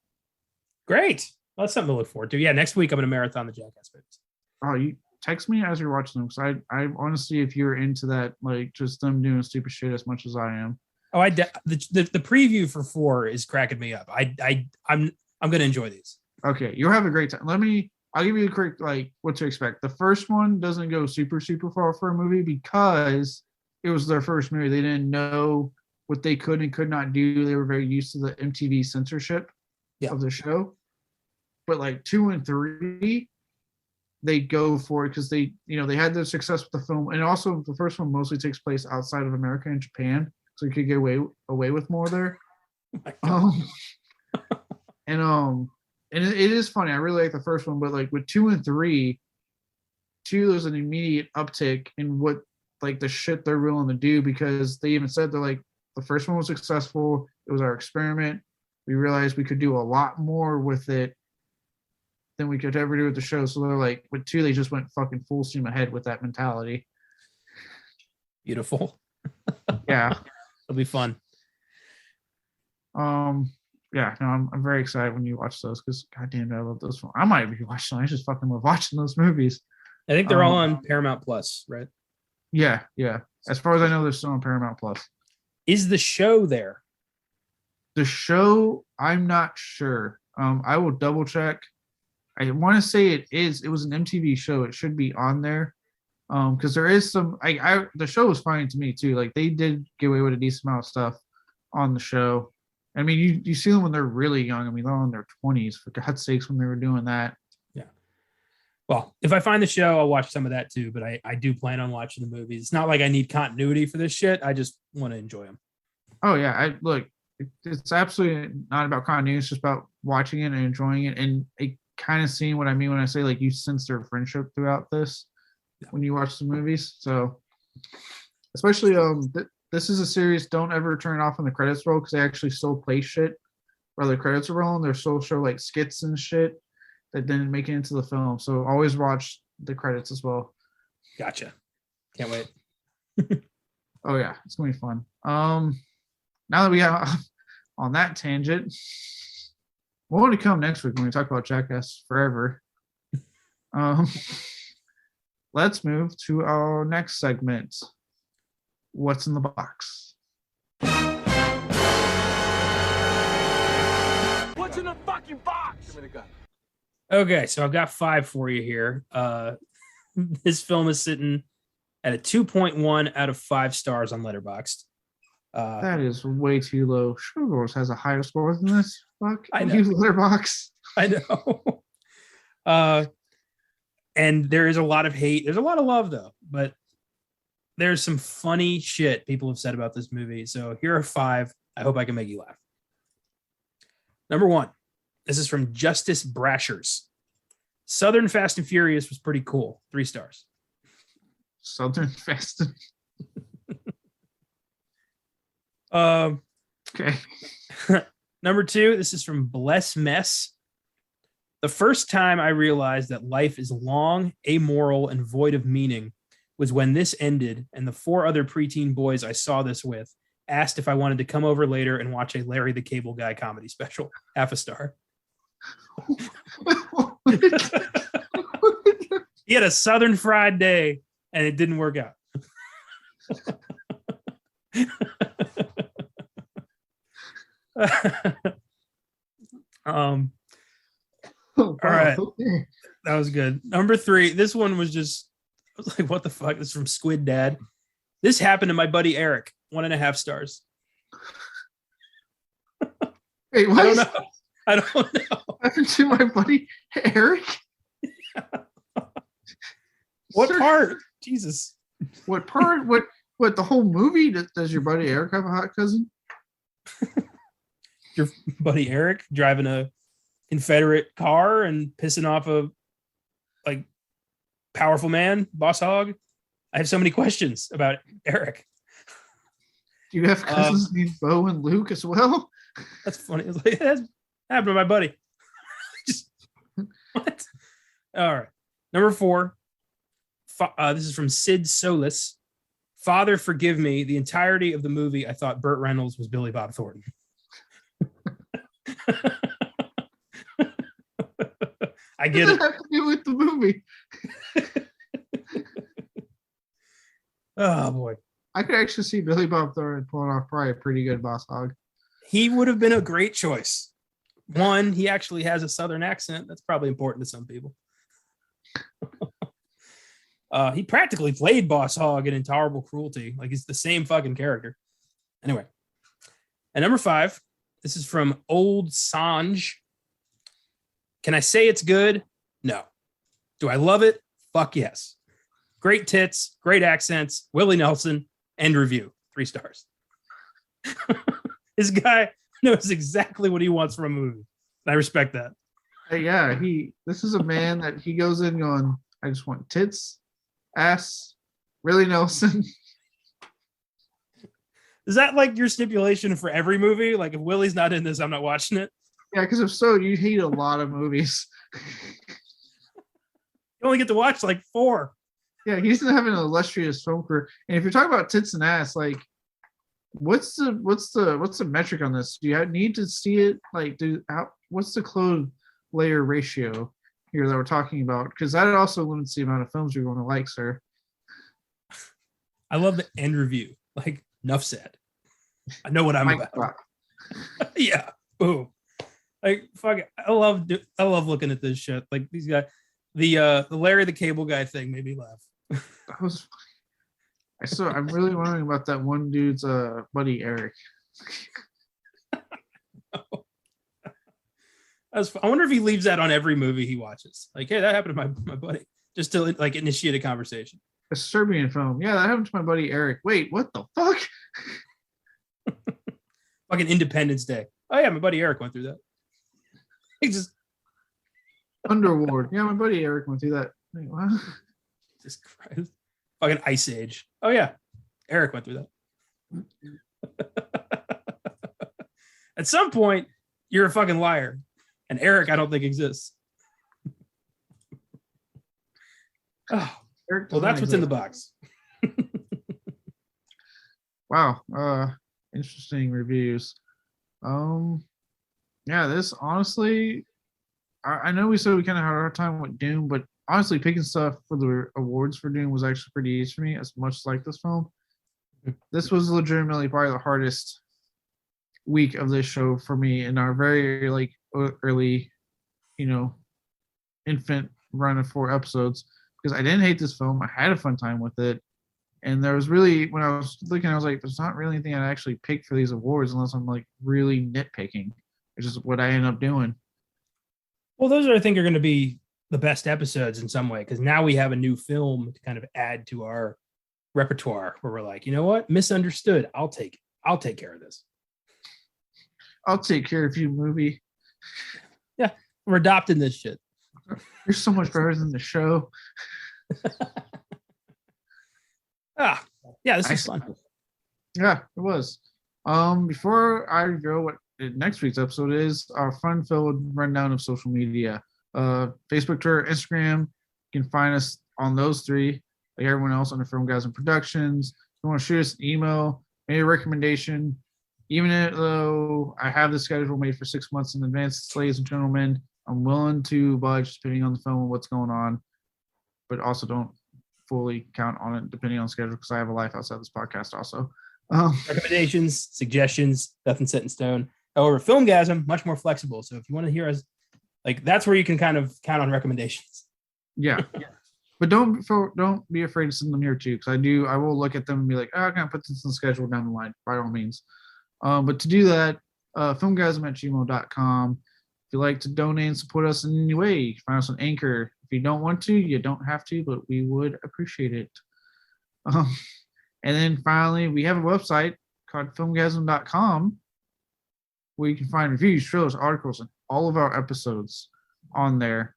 B: Great. Well, that's something to look forward to. Yeah, next week I'm going to marathon the Jackass movies.
A: Oh, you text me as you're watching them, because I honestly, if you're into that, like just them doing stupid shit as much as I am.
B: Oh, the preview for 4 is cracking me up. I'm gonna enjoy these.
A: Okay, you'll have a great time. I'll give you a quick what to expect. The first one doesn't go super far for a movie, because it was their first movie. They didn't know what they could and could not do. They were very used to the MTV censorship of the show. But 2 and 3, they go for it, because they had their success with the film, and also the first one mostly takes place outside of America and Japan. So you could get away with more there. Oh and it is funny. I really like the first one, but with 2 and 3, 2, there's an immediate uptick in what the shit they're willing to do, because they even said they're the first one was successful. It was our experiment. We realized we could do a lot more with it than we could ever do with the show. So they're with 2, they just went fucking full steam ahead with that mentality.
B: Beautiful.
A: Yeah.
B: It'll be fun.
A: Yeah, no, I'm very excited when you watch those, because goddamn, I love those. I might be watching them. I just fucking love watching those movies.
B: I think they're all on Paramount Plus, right?
A: Yeah. As far as I know, they're still on Paramount Plus.
B: Is the show there?
A: The show, I'm not sure. I will double check. I want to say it is. It was an MTV show. It should be on there. Because there is some. The show was fine to me too. They did get away with a decent amount of stuff on the show. I mean, you see them when they're really young. I mean, they're in their 20s, for God's sakes, when they were doing that.
B: Yeah. Well, if I find the show, I'll watch some of that too. But I do plan on watching the movies. It's not like I need continuity for this shit. I just want to enjoy them.
A: Oh yeah, it's absolutely not about continuity. It's just about watching it and enjoying it, and kind of seeing what I mean when I say you sense their friendship throughout this when you watch the movies. So, especially this is a series. Don't ever turn it off when the credits roll because they actually still play shit while the credits are rolling. They're still show like skits and shit that didn't make it into the film. So always watch the credits as well.
B: Gotcha. Can't wait.
A: Oh yeah, it's gonna be fun. Now that we have on that tangent, more to come next week when we talk about Jackass Forever. Let's move to our next segment. What's in the box?
C: What's in the fucking box? Give me the gun.
B: Okay, so I've got 5 for you here. This film is sitting at a 2.1 out of 5 stars on Letterboxd.
A: That is way too low. Showgirls has a higher score than this. Fuck.
B: I know.
A: Use Letterboxd.
B: I know. And there is a lot of hate. There's a lot of love though, but there's some funny shit people have said about this movie. So here are 5. I hope I can make you laugh. Number 1. This is from Justice Brashers. Southern Fast and Furious was pretty cool. 3 stars.
A: Southern Fast. Okay.
B: Number 2, this is from Bless Mess. The first time I realized that life is long, amoral, and void of meaning was when this ended and the 4 other preteen boys I saw this with asked if I wanted to come over later and watch a Larry the Cable Guy comedy special. Half a star. He had a Southern fried day and it didn't work out. All right. That was good. Number 3. This one was just, I was like, what the fuck? This is from Squid Dad. This happened to my buddy Eric. 1.5 stars.
A: Wait, what?
B: I don't know.
A: Happened to my buddy Eric?
B: What
A: Sir,
B: part? Jesus.
A: What part? What the whole movie? Does your buddy Eric have a hot cousin?
B: Your buddy Eric driving a Confederate car and pissing off a like powerful man, boss hog. I have so many questions about Eric.
A: Do you have cousins named Bo and Luke as well?
B: That's funny. It's like, that happened to my buddy. Just what? All right. Number 4. This is from Sid Solis. Father, forgive me. The entirety of the movie, I thought Burt Reynolds was Billy Bob Thornton. I get it.
A: What does that have to do with the movie?
B: Oh boy.
A: I could actually see Billy Bob Thornton pulling off probably a pretty good boss hog.
B: He would have been a great choice. 1, he actually has a Southern accent. That's probably important to some people. He practically played Boss Hog in Intolerable Cruelty. Like, he's the same fucking character. Anyway. And number 5, this is from Old Sanj. Can I say it's good? No. Do I love it? Fuck yes. Great tits, great accents, Willie Nelson, end review. 3 stars. This guy knows exactly what he wants from a movie. I respect that.
A: Yeah, this is a man that he goes in going, I just want tits, ass, Willie Nelson.
B: Is that like your stipulation for every movie? Like, if Willie's not in this, I'm not watching it.
A: Yeah, because if so, you hate a lot of movies.
B: You only get to watch like 4.
A: Yeah, he doesn't have an illustrious film career. And if you're talking about tits and ass, like, what's the metric on this? Do you need to see it? Like, what's the clothes layer ratio here that we're talking about? Because that also limits the amount of films you're going to like, sir.
B: I love the end review. Like, enough said. I know what I'm about. Yeah. Boom. Like, fuck it. I love looking at this shit. Like, these guys, the Larry the Cable Guy thing made me laugh.
A: That was funny. I'm really wondering about that one dude's buddy Eric.
B: I wonder if he leaves that on every movie he watches. Like, hey, that happened to my buddy, just to like initiate a conversation.
A: A Serbian film. Yeah, that happened to my buddy Eric. Wait, what the fuck?
B: Fucking Independence Day. Oh yeah, my buddy Eric went through that. He just
A: Underworld. Yeah, my buddy Eric went through that. Wait, what?
B: Jesus Christ. Fucking Ice Age. Oh yeah, Eric went through that. At some point, you're a fucking liar. And Eric, I don't think exists. Oh, well, that's what's in the box.
A: Wow. Interesting reviews. Yeah, this honestly, I know we said we kind of had a hard time with Doom, but honestly, picking stuff for the awards for Doom was actually pretty easy for me, as much like this film. This was legitimately probably the hardest week of this show for me in our very like early, infant run of 4 episodes, because I didn't hate this film. I had a fun time with it. And there was really, when I was looking, I was like, there's not really anything I'd actually pick for these awards unless I'm like really nitpicking, which is what I end up doing.
B: Well, those are, I think, are going to be the best episodes in some way, because now we have a new film to kind of add to our repertoire where we're like, you know what? Misunderstood. I'll take care of this.
A: I'll take care of you, movie.
B: Yeah, we're adopting this shit.
A: You're so much better than the show.
B: Yeah, this is fun.
A: Yeah, it was. Before I reveal what next week's episode is, our fun-filled rundown of social media. Facebook, Twitter, Instagram. You can find us on those 3, like everyone else, under Filmgazm Productions. If you want to shoot us an email, maybe a recommendation, even though I have the schedule made for 6 months in advance, ladies and gentlemen, I'm willing to budge depending on the film and what's going on, but also don't fully count on it depending on schedule, because I have a life outside this podcast also.
B: Recommendations, suggestions, nothing set in stone. However, Filmgazm, much more flexible. So if you want to hear us, like, that's where you can kind of count on recommendations.
A: Yeah. But don't be afraid to send them here too, because I will look at them and be like, oh, I can put this in the schedule down the line, by all means. But to do that, filmgazm@gmail.com. If you'd like to donate and support us in any way, you can find us on Anchor. If you don't want to, you don't have to, but we would appreciate it. And then finally, we have a website called filmgazm.com, where you can find reviews, trailers, articles, and all of our episodes on there.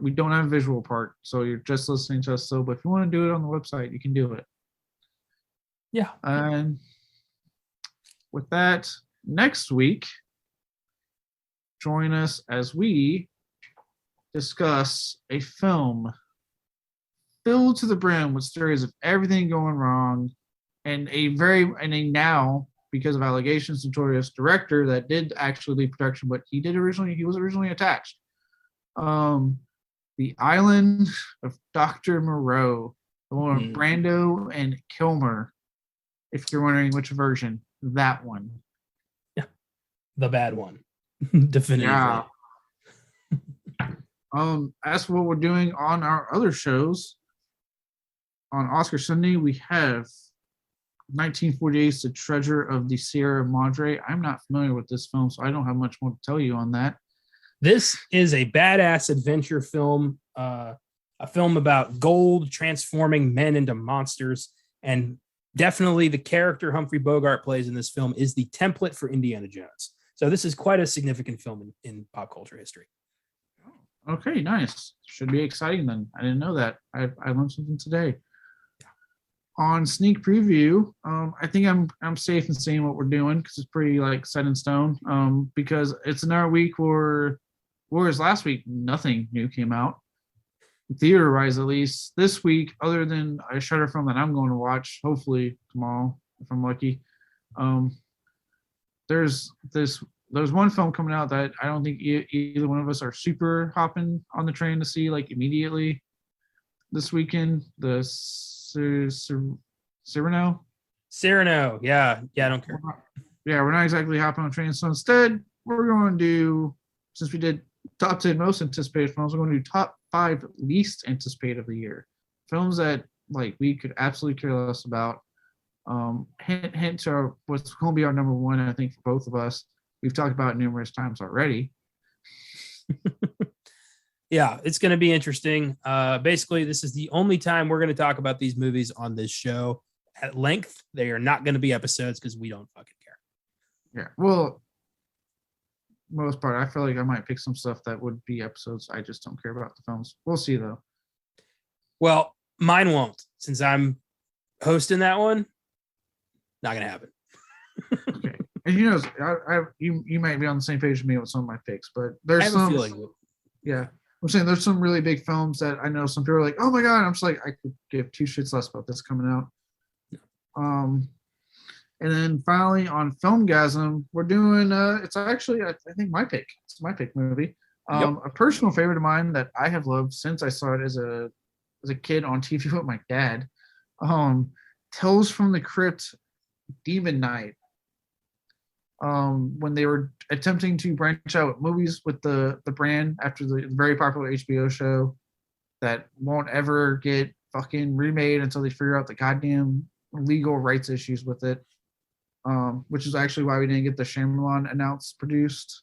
A: We don't have a visual part, so you're just listening to us. But if you want to do it on the website, you can do it.
B: Yeah.
A: And with that, next week, join us as we discuss a film filled to the brim with stories of everything going wrong, and a now, because of allegations, notorious director that did actually lead production, but he was originally attached. The Island of Dr. Moreau, the one with Brando and Kilmer. If you're wondering which version, that one.
B: Yeah, the bad one. Definitively.
A: Yeah. As for what we're doing on our other shows, on Oscar Sunday, we have 1948's The Treasure of the Sierra Madre. I'm not familiar with this film, so I don't have much more to tell you on that.
B: This is a badass adventure film, a film about gold transforming men into monsters, and definitely the character Humphrey Bogart plays in this film is the template for Indiana Jones. So this is quite a significant film in pop culture history.
A: Okay, nice. Should be exciting then. I didn't know that. I learned something today. On sneak preview, I think I'm safe in saying what we're doing, because it's pretty like set in stone. Because it's another week whereas last week nothing new came out, theater-wise at least. This week, other than a Shudder film that I'm going to watch, hopefully tomorrow if I'm lucky. There's one film coming out that I don't think either one of us are super hopping on the train to see like immediately this weekend. The Cyrano. Yeah, I don't care. We're not exactly hopping on the train. So instead, we're going to do, since we did top 10 most anticipated films, we're going to do top 5 least anticipated of the year. Films that like we could absolutely care less about. Hint to what's going to be our number one, I think, for both of us. We've talked about it numerous times already.
B: Yeah, it's going to be interesting. Basically, this is the only time we're going to talk about these movies on this show at length. They are not going to be episodes because we don't fucking care.
A: Yeah, well, most part, I feel like I might pick some stuff that would be episodes. I just don't care about the films. We'll see, though.
B: Well, mine won't, since I'm hosting that one. Not gonna happen.
A: Okay. And you might be on the same page with me with some of my picks, but
B: I
A: there's
B: have
A: some.
B: a feeling.
A: Yeah, I'm saying there's some really big films that I know some people are like, oh my god. I'm just like, I could give two shits less about this coming out. And then finally on Filmgazm, we're doing. It's actually I think my pick. It's my pick movie. A personal favorite of mine that I have loved since I saw it as a kid on TV with my dad. Tales from the Crypt, Demon Knight. When they were attempting to branch out movies with the brand after the very popular HBO show that won't ever get fucking remade until they figure out the goddamn legal rights issues with it. Which is actually why we didn't get the Shyamalan announced produced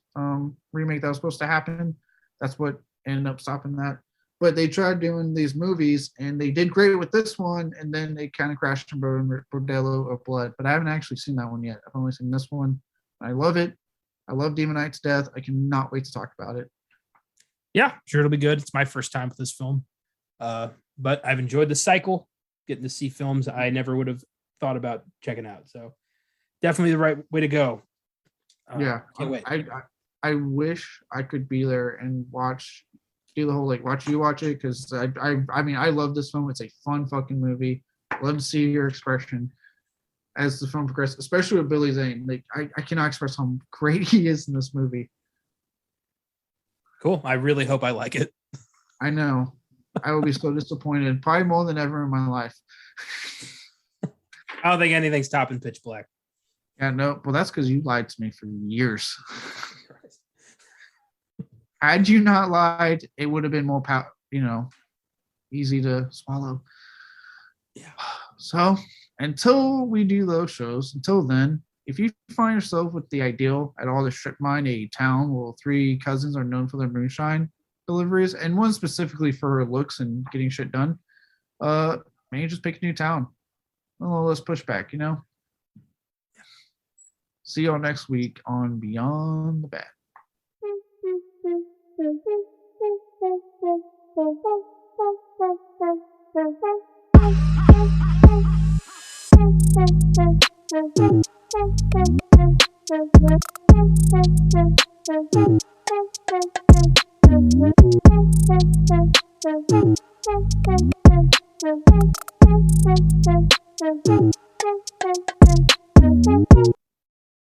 A: remake that was supposed to happen. That's what ended up stopping that. But they tried doing these movies and they did great with this one, and then they kind of crashed and burned Bordello of Blood. But I haven't actually seen that one yet. I've only seen this one. I love it. I love Demon Knight to death. I cannot wait to talk about it.
B: Yeah, sure, it'll be good. It's my first time with this film. But I've enjoyed the cycle, getting to see films I never would have thought about checking out. So definitely the right way to go.
A: Yeah.
B: Can't wait.
A: I wish I could be there and do the whole watch you watch it, because I mean I love this film. It's a fun fucking movie. Love to see your expression as the film progresses, especially with Billy Zane. I cannot express how great he is in this movie.
B: Cool. I really hope I like it.
A: I know. I will be so disappointed, probably more than ever in my life.
B: I don't think anything's topping Pitch Black.
A: Yeah, no. Well, that's because you lied to me for years. Had you not lied, it would have been more, easy to swallow.
B: Yeah.
A: So until we do those shows, until then, if you find yourself with the ideal at all the strip mine, a town where three cousins are known for their moonshine deliveries, and one specifically for her looks and getting shit done, maybe just pick a new town. A little less pushback, See y'all next week on Beyond the Bat.